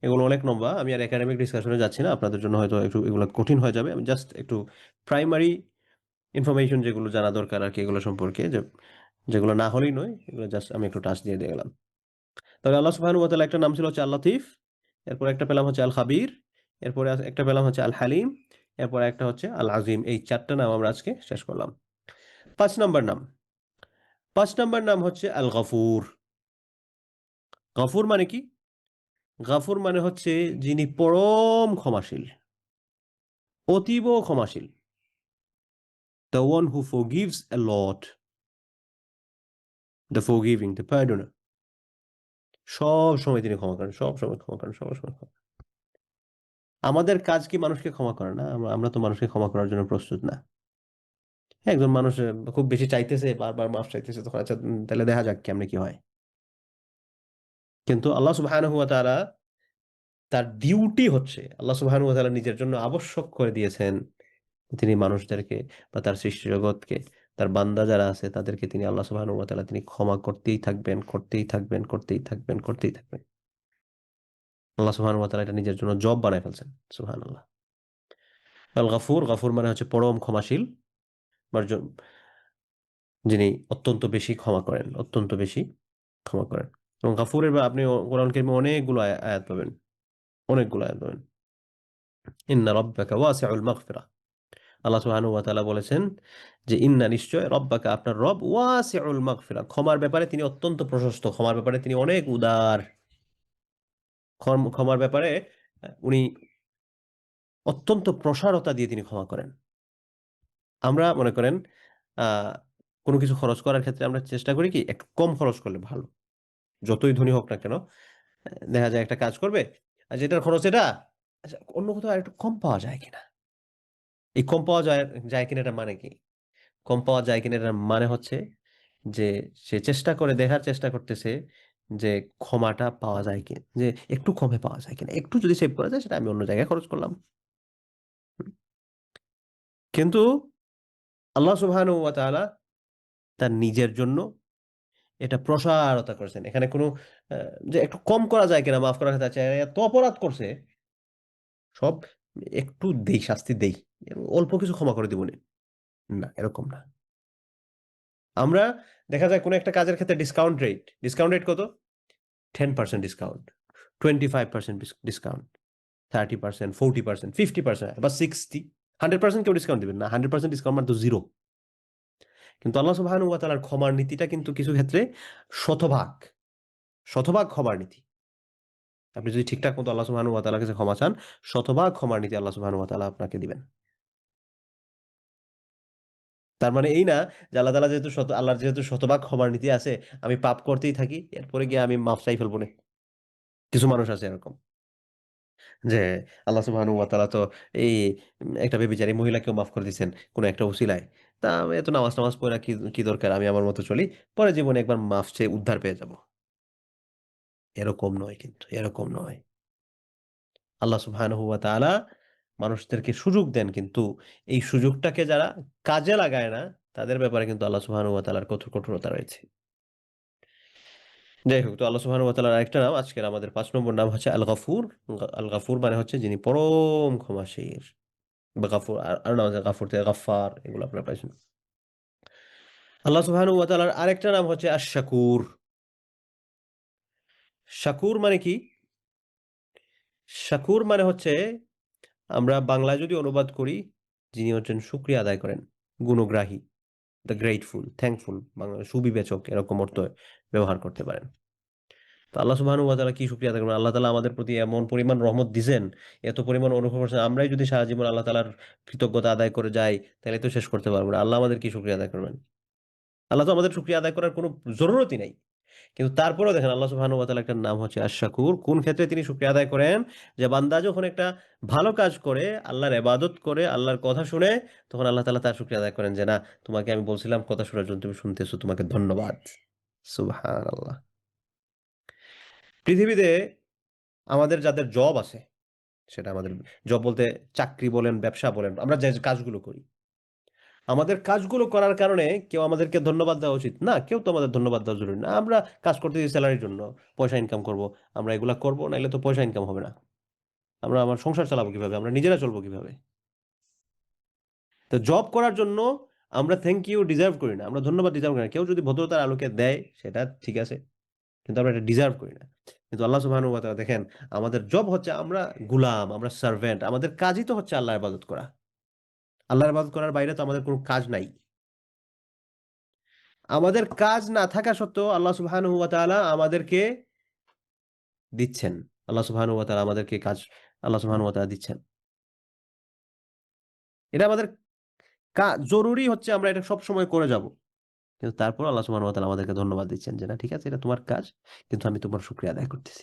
এগুলো অনেক লম্বা। আমি আর একাডেমিক ডিসকাশনে যাচ্ছি না। আপনাদের জন্য হয়তো একটু এগুলো কঠিন হয়ে যাবে। আমি জাস্ট একটু প্রাইমারি ইনফরমেশন যেগুলো জানা দরকার আরকি এগুলো সম্পর্কে, যেগুলো না হলেই নয়, এগুলো জাস্ট আমি একটু টাচ দিয়ে গেলাম। তাহলে আল্লাহ সুবহানাহু ওয়া তাআলা একটা নাম ছিল হচ্ছে আল লতিফ, এরপরে একটা পেলাম হচ্ছে আল খাবির, এরপরে একটা পেলাম হচ্ছে আল হালিম, এরপরে একটা হচ্ছে আল আজিম। এই ৪ টা নাম আমরা আজকে শেষ করলাম। ৫ নাম্বার নাম। ৫ নাম্বার নাম হচ্ছে আল গফুর। গফুর মানে কি? গাফুর মানে হচ্ছে যিনি পরম ক্ষমাশীল, অতীব ক্ষমাশীল। The one who forgives a lot, the forgiving, the pardoner. সবসময় তিনি ক্ষমা করেন, সবসময় ক্ষমা করেন, সবসময় ক্ষমা। আমাদের কাজ কি মানুষকে ক্ষমা করা না? আমরা তো মানুষকে ক্ষমা করার জন্য প্রস্তুত না। একজন মানুষ খুব বেশি চাইতেছে, বারবার মাফ চাইতেছে, তখন আচ্ছা তাহলে দেখা যাক কেমনে কি হয়। কিন্তু আল্লাহ সুবহানাহু ওয়া তাআলা তার ডিউটি হচ্ছে, আল্লাহ সুবহানাহু ওয়া তাআলা নিজের জন্য আবশ্যক করে দিয়েছেন, তিনি মানুষদেরকে বা তার সৃষ্টি জগৎকে, তার বান্দা যারা আছে তাদেরকে তিনি আল্লাহ সুবহানাহু ওয়া তাআলা তিনি ক্ষমা করতেই থাকবেন, করতেই থাকবেন, করতেই থাকবেন, করতেই থাকবেন। আল্লাহ সুবহানাহু ওয়া তাআলা এটা নিজের জন্য জব বানায় ফেলছেন। সুবহানাল্লাহ। আল গফুর, গফুর মানে হচ্ছে পরম ক্ষমাশীল, মার্জন যিনি অত্যন্ত বেশি ক্ষমা করেন, অত্যন্ত বেশি ক্ষমা করেন। এবং গফুরের বা আপনি কোরআন কারিমে অনেকগুলো আয়াত পাবেন, অনেকগুলো আয়াত পাবেন। ইন্না রাব্বাকা ওয়াসিউল মাগফিরা। আল্লাহ সুবহানাহু ওয়া তাআলা বলেছেন যে ইন্না নিশ্চয় রব্বাকা আপনার রব ওয়াসিউল মাগফিরা, ক্ষমার ব্যাপারে তিনি অত্যন্ত প্রশস্ত, ক্ষমার ব্যাপারে তিনি অনেক উদার। ক্ষমার ব্যাপারে উনি অত্যন্ত প্রসারতা দিয়ে তিনি ক্ষমা করেন। আমরা মনে করেন আ কোন কিছু খরচ করার ক্ষেত্রে আমরা চেষ্টা করি কি একটু কম খরচ করলে ভালো। যতই ধনী হোক না কেন, দেখা যায় একটা কাজ করবে। যেটার খরচ এটা, আচ্ছা অন্য কোথাও আরেকটু কম পাওয়া যায় কিনা? এই কম পাওয়া যায় কিনা এটার মানে কি? কম পাওয়া যায় কিনা এটার মানে হচ্ছে যে সে চেষ্টা করে দেখার চেষ্টা করতেছে যে ক্ষমাটা পাওয়া যায় কিনা? যে একটু কমে পাওয়া যায় কিনা? একটু যদি সেভ করা যায় সেটা আমি অন্য জায়গায় খরচ করলাম। হুম। কিন্তু আল্লাহ সুবহানাহু ওয়া তাআলা তার নিজের জন্য এটা প্রসারতা করেছেন। এখানে কোনো আ যে একটু কম করা যায় কিনা মাফ করার ক্ষেত্রে, আচ্ছা এত অপরাধ করছে, সব একটু দেই, শাস্তি দেই। অল্প কিছু ক্ষমা করে দিবনে। না, এরকম না। আমরা দেখা যায় কোনো একটা কাজের ক্ষেত্রে ডিসকাউন্ট রেট কত? 10% ডিসকাউন্ট, 25% ডিসকাউন্ট, 30%, 40%, 50% বা 60, 100% কেউ ডিসকাউন্ট দিবেন না। 100% ডিসকাউন্ট মানে তো 0। কিন্তু আল্লাহ সুবহানাহু ওয়া তাআলার ক্ষমার নীতিটা কিন্তু কিছু ক্ষেত্রে শতভাগ, শতভাগ ক্ষমার নীতি। আপনি যদি ঠিকঠাক মতো আল্লাহ সুবহানাহু ওয়া তাআলার কাছে ক্ষমা চান, শতভাগ ক্ষমার নীতি আল্লাহ সুবহানাহু ওয়া তাআলা আপনাকে দিবেন। তার মানে এই না যে আল্লাহ তাআলা যেহেতু আল্লাহর যেহেতু শতভাগ ক্ষমার নীতি আছে, আমি পাপ করতেই থাকি, এরপরে গিয়ে আমি মাফ চাই ফেলবো নে। কিছু মানুষ আছে এরকম। যে আল্লাহ সুবহানাহু ওয়া তাআলা তো এই একটা বেবিচারী মহিলাকেও মাফ করে দিয়েছেন কোন একটা উসিলায়। তা এত নামাজ পড়া কি দরকার? আমি আমার মতো চলি। পরে জীবনে একবার মাফ চেয়ে উদ্ধার পেয়ে যাব। এরকম নয় কিন্তু, এরকম নয়। আল্লাহ সুবহানাহু ওয়া তাআলা মানুষদেরকে সুযোগ দেন, কিন্তু এই সুযোগটাকে যারা কাজে লাগায় না, তাদের ব্যাপারে কিন্তু আল্লাহ সুবহানাহু ওয়া তাআলার কঠোরতা রয়েছে। যাই হোক, তো আল্লাহ সুবহানাহু ওয়া তাআলার আরেকটা নাম, আজকের আমাদের ৫ নম্বর নাম হচ্ছে আল গফুর। আল গফুর মানে হচ্ছে যিনি পরম ক্ষমাশীল। বা গাফুর, আরো নাম আছে গাফুর থেকে গাফফার, এগুলো আপনারা পাইছেন। আল্লাহ সুবহানাহু ওয়া তাআলার আরেকটা নাম হচ্ছে আশ-শাকুর। শাকুর মানে কি? শাকুর মানে হচ্ছে, আমরা বাংলায় যদি অনুবাদ করি, যিনি হচ্ছেন শুকরিয়া আদায় করেন, গুণগ্রাহী, দ্যা গ্রেটফুল, থ্যাঙ্কফুল, বাংলায় সুবিবেচক, এরকম অর্থ ব্যবহার করতে পারেন। তো আল্লাহ সুবহানাহু ওয়া তাআলা কি শুকরিয়া আদায় করবেন? আল্লাহ তাআলা আমাদের প্রতি এমন পরিমাণ রহমত দিছেন, এত পরিমাণ অনুগ্রহ করছেন, আমরাই যদি সারা জীবন আল্লাহ তাআলার কৃতজ্ঞতা আদায় করে যাই, তাহলে তো শেষ করতে পারব না। আল্লাহ আমাদের কি শুকরিয়া আদায় করবেন? আল্লাহ তো আমাদের শুকরিয়া আদায় করার কোনো জরুরতই নাই। কিন্তু তারপরেও দেখেন আল্লাহ সুবহানাহু ওয়া তাআলার একটা নাম হচ্ছে আশ-শাকুর। কোন ক্ষেত্রে তিনি শুকরিয়া আদায় করেন? যে বান্দা যখন একটা ভালো কাজ করে, আল্লাহর ইবাদত করে, আল্লাহর কথা শুনে, তখন আল্লাহ তাআলা তার শুকরিয়া আদায় করেন যে, "না, তোমাকে আমি বলছিলাম কথা শোনার জন্য, তুমি শুনতেছো, তোমাকে ধন্যবাদ।" সুবহানাল্লাহ। পৃথিবীতে আমাদের যাদের জব আছে, সেটা আমাদের জব বলতে চাকরি বলেন, ব্যবসা বলেন, আমরা যে কাজগুলো করি। আমাদের কাজগুলো করার কারণে কেউ আমাদেরকে ধন্যবাদ দেওয়া উচিত? না, কেউ তো আমাদের ধন্যবাদ দেওয়া জরুরি না। আমরা কাজ করতেছি সেলারির জন্য, পয়সা ইনকাম করব। আমরা এগুলা করব, নাইলে তো পয়সা ইনকাম হবে না। আমরা আমার সংসার চালাবো কিভাবে? আমরা নিজেরা চলবো কিভাবে? তো জব করার জন্য আমরা থ্যাংক ইউ ডিজার্ভ করি না। আমরা ধন্যবাদ ডিজার্ভ করি না। কেউ যদি ভদ্রতার আলোকে দেয়, সেটা ঠিক আছে। কিন্তু আমরা এটা ডিজার্ভ করি না। কিন্তু আল্লাহ সুবহানাহু ওয়া তাআলা দেখেন, আমাদের জব হচ্ছে আমরা গুলাম, আমরা সার্ভেন্ট। আমাদের কাজই তো হচ্ছে আল্লাহর ইবাদত করা। আল্লাহর ইবাদত করার বাইরে তো আমাদের কোনো কাজ নাই। আমাদের কাজ না থাকা সত্ত্বেও আল্লাহ সুবহানাহু ওয়া তাআলা আমাদেরকে দিচ্ছেন। আল্লাহ সুবহানাহু ওয়া তাআলা আমাদেরকে কাজ আল্লাহ সুবহানাহু ওয়া তাআলা দিচ্ছেন। এটা আমাদের জরুরি হচ্ছে আমরা এটা সবসময় করে যাব। কিন্তু তারপরেও আল্লাহ সুবহানাহু ওয়া তাআলা আমাদেরকে ধন্যবাদ দিচ্ছেন যে, "না ঠিক আছে, এটা তোমার কাজ। কিন্তু আমি তোমার শুকরিয়া আদায় করতেছি।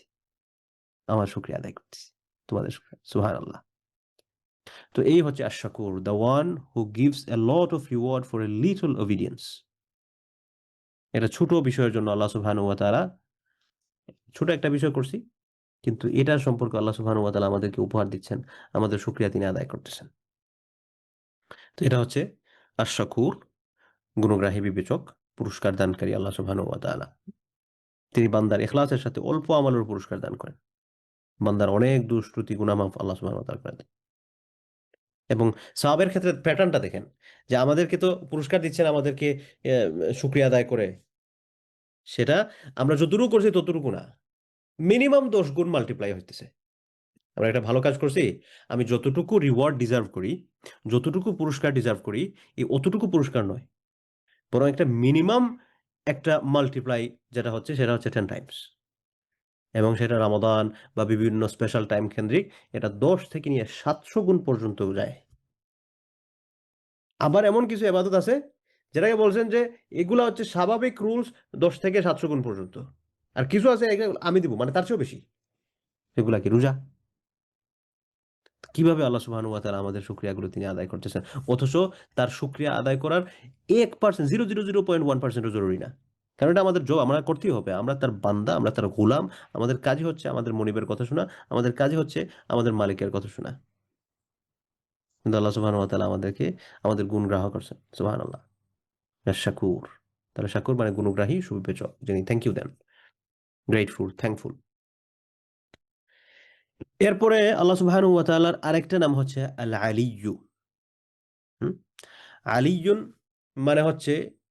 আমার শুকরিয়া আদায় করতেছি। তোমাদের শুকরিয়া।" সুবহানাল্লাহ। তো এই হচ্ছে আশ-শাকুর, the one who gives a lot of reward for a little obedience. এটা ছোট বিষয়ের জন্য আল্লাহ সুবহানাহু ওয়া তাআলা ছোট একটা বিষয় করছি। কিন্তু এটার সম্পর্কে আল্লাহ সুবহানাহু ওয়া তাআলা আমাদেরকে উপহার দিচ্ছেন। আমাদের শুকরিয়া তিনি আদায় করতেছেন। তো এটা হচ্ছে আশ-শাকুর, গুণগ্রাহী বিবেচক, পুরস্কার দানকারী আল্লাহ সুবহানাহু ওয়া তাআলা। তিনি বান্দার ইখলাসের সাথে অল্প আমলের পুরস্কার দান করেন। বান্দার অনেক দোষ ত্রুটি গুনাহ মাফ আল্লাহ সুবহানাহু ওয়া তাআলা করে দেন। এবং সাওয়াবের ক্ষেত্রে প্যাটার্নটা দেখেন যে আমাদেরকে তো পুরস্কার দিচ্ছেন আমাদেরকে এ শুকরিয়া আদায় করে। সেটা আমরা যতটুকু করছি ততটুকু না। মিনিমাম ১০ গুণ মাল্টিপ্লাই হইতেছে। আমরা একটা ভালো কাজ করছি, আমি যতটুকু রিওয়ার্ড ডিজার্ভ করি, যতটুকু পুরস্কার ডিজার্ভ করি, এই অতটুকু পুরস্কার নয়। বরং একটা মিনিমাম একটা মাল্টিপ্লাই যেটা হচ্ছে সেটা হচ্ছে 10 টাইমস। এবং সেটা রমাদান বা বিভিন্ন স্পেশাল টাইম কেন্দ্রিক এটা ১০ থেকে নিয়ে ৭০০ গুণ পর্যন্ত যায়। আবার এমন কিছু ইবাদত আছে যেটাকে বলছেন যে এগুলা হচ্ছে স্বাভাবিক রুলস ১০ থেকে ৭০০ গুণ পর্যন্ত। আর কিছু আছে এগুলো আমি দিব মানে তার চেয়েও বেশি। সেগুলা কি রোজা? কিভাবে আল্লাহ সুবহানাহু ওয়া তাআলা আমাদের শুকরিয়াগুলো তিনি আদায় করতেছেন। অথচ তার শুকরিয়া আদায় করার 1% 0.001% ও জরুরি না। কারণ এটা আমাদের জব আমরা করতেই হবে। আমরা তার বান্দা, আমরা তার গোলাম। আমাদের কাজই হচ্ছে আমাদের মনিবের কথা শোনা। আমাদের কাজই হচ্ছে আমাদের মালিকের কথা শোনা। কিন্তু আল্লাহ সুবহানাহু ওয়া তাআলা আমাদেরকে আমাদের গুণ গ্রাহ্য করছেন। সুবহানাল্লাহ। শাকুর। তাহলে শাকুর মানে গুণগ্রাহী, সুবিবেচক যিনি থ্যাংক ইউ দেন। Grateful, thankful. এরপরে আল্লাহ সুবহানাহু ওয়া তাআলার আরেকটা নাম হচ্ছে আল আলিয়্যু। হুম? আলিয়্যুন মানে হচ্ছে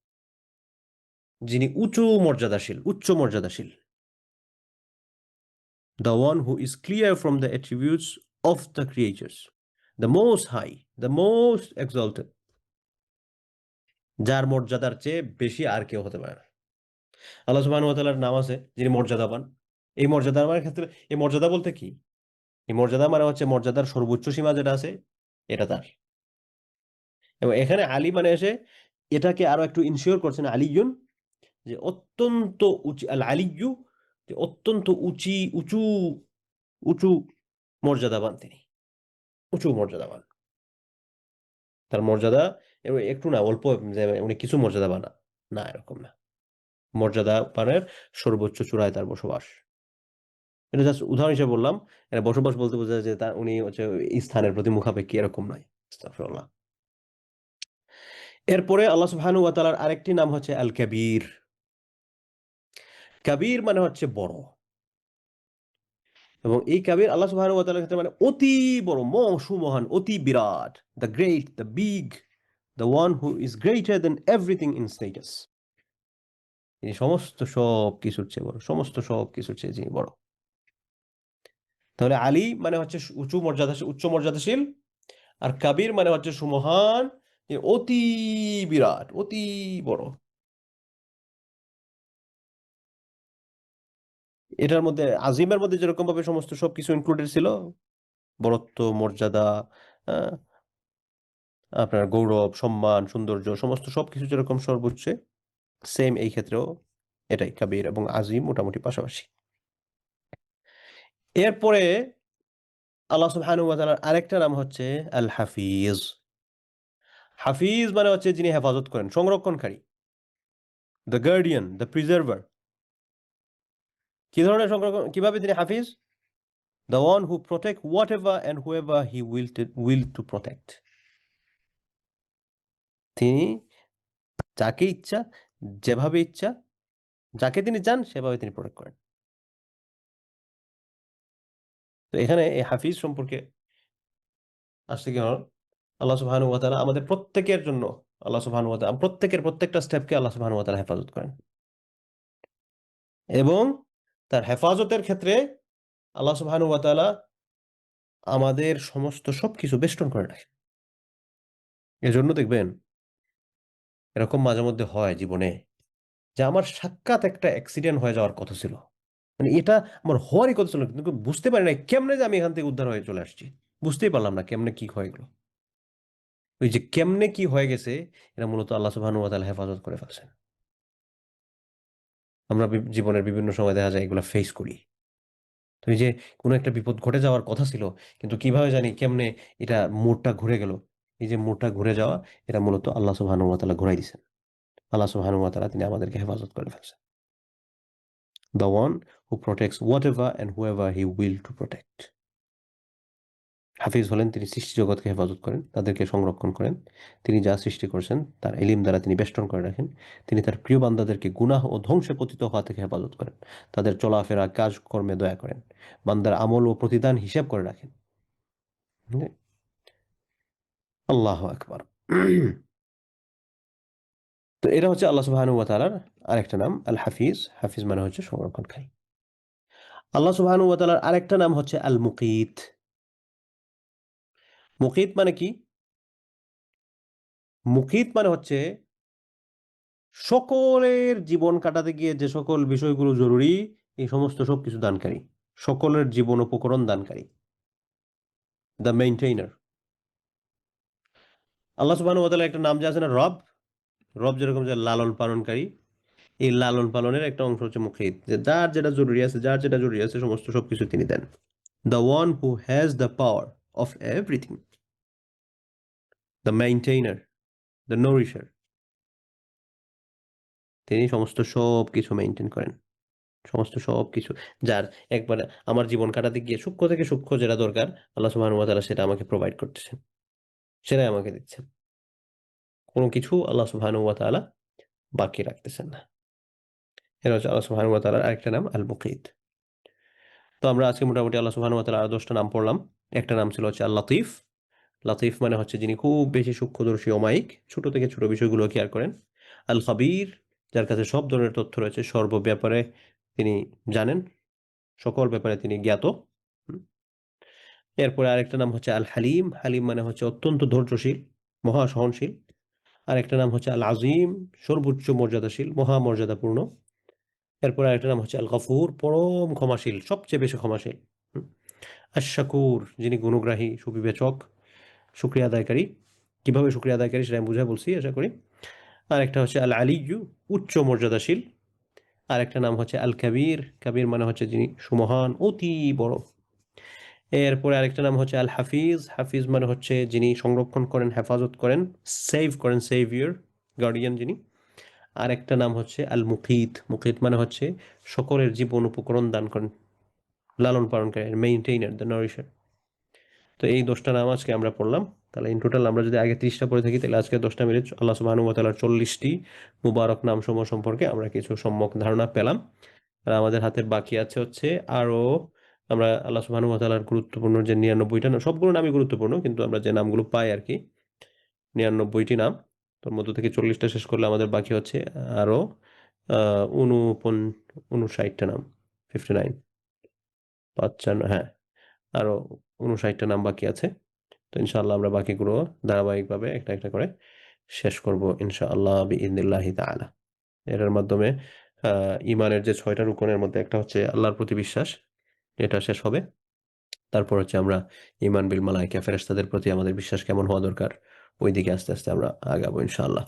যিনি উঁচু মর্যাদাশীল, উচ্চ মর্যাদাশীল। The one who is clear from the attributes of the creatures. The most high, the most exalted. যার মর্যাদার চেয়ে বেশি আর কেউ হতে পারে না। আল্লাহ সুবহানাহু ওয়া তাআলার নাম আছে যিনি মর্যাদাবান। এই মর্যাদার ক্ষেত্রে এই মর্যাদা বলতে কি? এই মর্যাদা মানে হচ্ছে মর্যাদার সর্বোচ্চ সীমা যেটা আছে এটা তার। এবং এখানে আলী মানে এসে এটাকে আরো একটু ইনসিওর করছেন আলিয়্যুন যে অত্যন্ত উঁচু আল আলিয়্যু যে অত্যন্ত উঁচু উঁচু মর্যাদাবান তিনি। উঁচু মর্যাদাবান। তার মর্যাদা একটু না অল্প যে উনি কিছু মর্যাদাবান না। না এরকম না। মর্যাদাবানের সর্বোচ্চ চূড়ায় তার বসবাস। এটা জাস্ট উদাহরণ হিসেবে বললাম। এটা বসবাস বলতে বোঝায় যে উনি হচ্ছে এই স্থানের প্রতি মুখাপেক্ষী এরকম নয়। আস্তাগফিরুল্লাহ। এরপরে আল্লাহ সুবহানাহু ওয়া তাআলার আরেকটি নাম হচ্ছে আল কাবীর। কাবীর মানে হচ্ছে বড়। এবং এই কাবীর আল্লাহ সুবহানাহু ওয়া তাআলার ক্ষেত্রে মানে অতি বড়, সুমহান, অতি বিরাট। The great, the big, the one who is greater than everything in status. তিনি সমস্ত সবকিছুর চেয়ে বড়। সমস্ত সবকিছুর চেয়ে যিনি বড়। তাহলে আলী মানে হচ্ছে উচ্চ মর্যাদাশীল। আর কাবীর মানে হচ্ছে সুমহান, অতি বিরাট, অতি বড়। এটার মধ্যে আজিমের মধ্যে যেরকম ভাবে সমস্ত সবকিছু ইনক্লুডেড ছিল, বড়ত্ব, মর্যাদা, আ আপনার গৌরব, সম্মান, সৌন্দর্য সমস্ত সবকিছু যেরকম সর্বোচ্চে সেম এই ক্ষেত্রেও এটাই, কাবীর এবং আজিম মোটামুটি পাশাপাশি। এরপরে আল্লাহ সুবহানাহু ওয়া তাআলার আরেকটা নাম হচ্ছে আল হাফিজ। হাফিজ মানে হচ্ছে যিনি হেফাজত করেন, সংরক্ষণকারী, দ্য গার্ডিয়ান, দ্য প্রিজার্ভার। কি ধরনের সংরক্ষণ, কিভাবে তিনি হাফিজ? The one who protect whatever and whoever he will to protect. তিনি যাকে ইচ্ছা, যেভাবে ইচ্ছা, যাকে তিনি চান সেভাবে তিনি প্রোটেক্ট করেন। তো এখানে এই হাফিজ সম্পর্কে আসছে কি হল, আল্লাহ সুবহানাহু ওয়া তাআলা আমাদের প্রত্যেকের জন্য, আল্লাহ সুবহানাহু ওয়া তাআলা প্রত্যেকের প্রত্যেকটা স্টেপকে আল্লাহ সুবহানাহু ওয়া তাআলা হেফাজত করেন, এবং তার হেফাজতের ক্ষেত্রে আল্লাহ সুবহানাহু ওয়া তাআলা আমাদের সমস্ত সবকিছু বেষ্টন করে রাখেন। এজন্য দেখবেন এরকম মাঝে মধ্যে হয় জীবনে যে আমার সাক্ষাৎ একটা অ্যাক্সিডেন্ট হয়ে যাওয়ার কথা ছিল, মানে এটা আমার হওয়ারই কথা ছিল, কিন্তু বুঝতে পারি না কেমনে যে আমি এখান থেকে উদ্ধার হয়ে চলে আসছি। বুঝতেই পারলাম না কেমনে কি হয়ে গেল। ওই যে কেমনে কি হয়ে গেছে, এটা মূলত আল্লাহ সুবহানাহু ওয়া তাআলা হেফাজত করে ফেলছেন। আমরা জীবনের বিভিন্ন সময় দেখা যায় এগুলা ফেস করি। তো এই যে কোনো একটা বিপদ ঘটে যাওয়ার কথা ছিল, কিন্তু কিভাবে জানি কেমনে এটা মোড়টা ঘুরে গেল। এই যে মোড়টা ঘুরে যাওয়া, এটা মূলত আল্লাহ সুবহানাহু ওয়া তাআলা ঘুরাই দিছেন। আল্লাহ সুবহানাহু ওয়া তাআলা তিনি আমাদেরকে হেফাজত করে ফেলছেন। The one who protects whatever and whoever he will to protect. হাফিজ হলেন তিনি সৃষ্টি জগৎকে হেফাজত করেন, তাদেরকে সংরক্ষণ করেন। তিনি যা সৃষ্টি করেছেন তার ইলম দ্বারা তিনি বেষ্টন করে রাখেন। তিনি তার প্রিয় বান্দাদেরকে গুনাহ ও ধ্বংসে পতিত হওয়া থেকে হেফাজত করেন। তাদের চলাফেরা কাজকর্মে দয়া করেন। বান্দার আমল ও প্রতিদান হিসাব করে রাখেন। আল্লাহু আকবার। তো এটা হচ্ছে আল্লাহ সুবহানাহু ওয়া তাআলার আরেকটা নাম আল হাফিজ। হাফিজ মানে হচ্ছে সংরক্ষণকারী। আল্লাহ সুবহানাহু ওয়া তাআলার আরেকটা নাম হচ্ছে আল মুকিত। মুকিত মানে কি? মুকিত মানে হচ্ছে সকলের জীবন কাটাতে গিয়ে যে সকল বিষয়গুলো জরুরি, এই সমস্ত সবকিছু দানকারী, সকলের জীবন উপকরণ দানকারী, দ্য মেইনটেইনার। আল্লাহ সুবহানাহু ওয়া তাআলার একটা নাম যে আছে না, রব। রব যেরকম যে লালন পালনকারী, এই লালন পালনের একটা অংশ হচ্ছে মুকিত, যে যার যেটা জরুরি আছে, যার যেটা জরুরি আছে সমস্ত সবকিছু তিনি দেন। The one who has the power of everything, the maintainer, the nourisher. তিনি সমস্ত সবকিছু মেইনটেইন করেন, সমস্ত সবকিছু। যার একবারে আমার জীবন কাটাতে গিয়ে সূক্ষ্ম থেকে সূক্ষ্ম যেটা দরকার, আল্লাহ সুবহানাহু ওয়া তাআলা সেটা আমাকে প্রোভাইড করতেছেন, সেটাই আমাকে দিচ্ছেন। কোনো কিছু আল্লাহ সুবহানাহু ওয়া তাআলা বাকি রাখতেছেন না। এটা হচ্ছে আল্লাহ সুবহানাহু ওয়া তাআলার আরেকটা নাম আল মুকিত। তো আমরা আজকে মোটামুটি আল্লাহ সুবহানাহু ওয়া তাআলার আরো 10টা নাম পড়লাম। একটা নাম ছিল হচ্ছে আল লতিফ। লতিফ মানে হচ্ছে যিনি খুব বেশি সূক্ষ্মদর্শী, অমায়িক, ছোট থেকে ছোট বিষয়গুলো কেয়ার করেন। আল খাবীর, যার কাছে সব ধরনের তথ্য রয়েছে, সর্ব ব্যাপারে তিনি জানেন, সকল ব্যাপারে তিনি জ্ঞাত। এরপরে আরেকটা নাম হচ্ছে আল হালিম। হালিম মানে হচ্ছে অত্যন্ত ধৈর্যশীল, মহা সহনশীল। আরেকটা নাম হচ্ছে আল আজিম, সর্বোচ্চ মর্যাদাশীল, মহা মর্যাদাপূর্ণ। এরপরে আরেকটা নাম হচ্ছে আল গফুর, পরম ক্ষমাশীল, সবচেয়ে বেশি ক্ষমাশীল। আশ শাকুর, যিনি গুণগ্রাহী, সুবিবেচক, শুকরিয়া আদায়কারী। কিভাবে শুকরিয়া আদায়কারী সেটা আমি বুঝায় বলছি আশা করি। আরেকটা হচ্ছে আল আলিয়্যু, উচ্চ মর্যাদাশীল। আরেকটা নাম হচ্ছে আল কাবীর। কাবীর মানে হচ্ছে যিনি সুমহান, অতি বড়। এরপরে আরেকটা নাম হচ্ছে আল হাফিজ। হাফিজ মানে হচ্ছে যিনি সংরক্ষণ করেন, হেফাজত করেন, সেভ করেন, সেভিয়র, গার্ডিয়ান যিনি। আরেকটা নাম হচ্ছে আল মুকিত। মুকিত মানে হচ্ছে সকলের জীবন উপকরণ দান করেন, লালন পালন করেন, মেইনটেইনার, দ্য নারিশার। তো এই 10টা নাম আজকে আমরা পড়লাম। তাহলে ইন টোটাল আমরা যদি আগে 30টা পড়ে থাকি, তাহলে আজকে 10টা মিলে আল্লাহ সুবহানাহু ওয়া তাআলার 40টি মুবারক নামসমূহ সম্পর্কে আমরা কিছু সম্যক ধারণা পেলাম। আর আমাদের হাতে বাকি আছে হচ্ছে আরো, আমরা আল্লাহ সুবহানাহু ওয়া তাআলার গুরুত্বপূর্ণ যে 99টা নাম, সবগুলো নামই গুরুত্বপূর্ণ, কিন্তু আমরা যে নামগুলো পাই আর কি, 99টি নাম, তোর মধ্য থেকে 40টা শেষ করলে আমাদের বাকি হচ্ছে আরো 59টা নাম, 59, 55, হ্যাঁ, আরো 59টা নাম বাকি আছে। তো ইনশাআল্লাহ আমরা বাকিগুলো ধারাবাহিকভাবে একটা একটা করে শেষ করব ইনশাআল্লাহ বিইذনিল্লাহি তাআলা। এটার মাধ্যমে ঈমানের যে 6টা রুকনের মধ্যে একটা হচ্ছে আল্লাহর প্রতি বিশ্বাস, এটা শেষ হবে। তারপর হচ্ছে আমরা ঈমান বিল মালায়েকা, ফেরেশতাদের প্রতি আমাদের বিশ্বাস কেমন হওয়া দরকার, ওই দিকে আস্তে আস্তে আমরা আগাবো ইনশাআল্লাহ।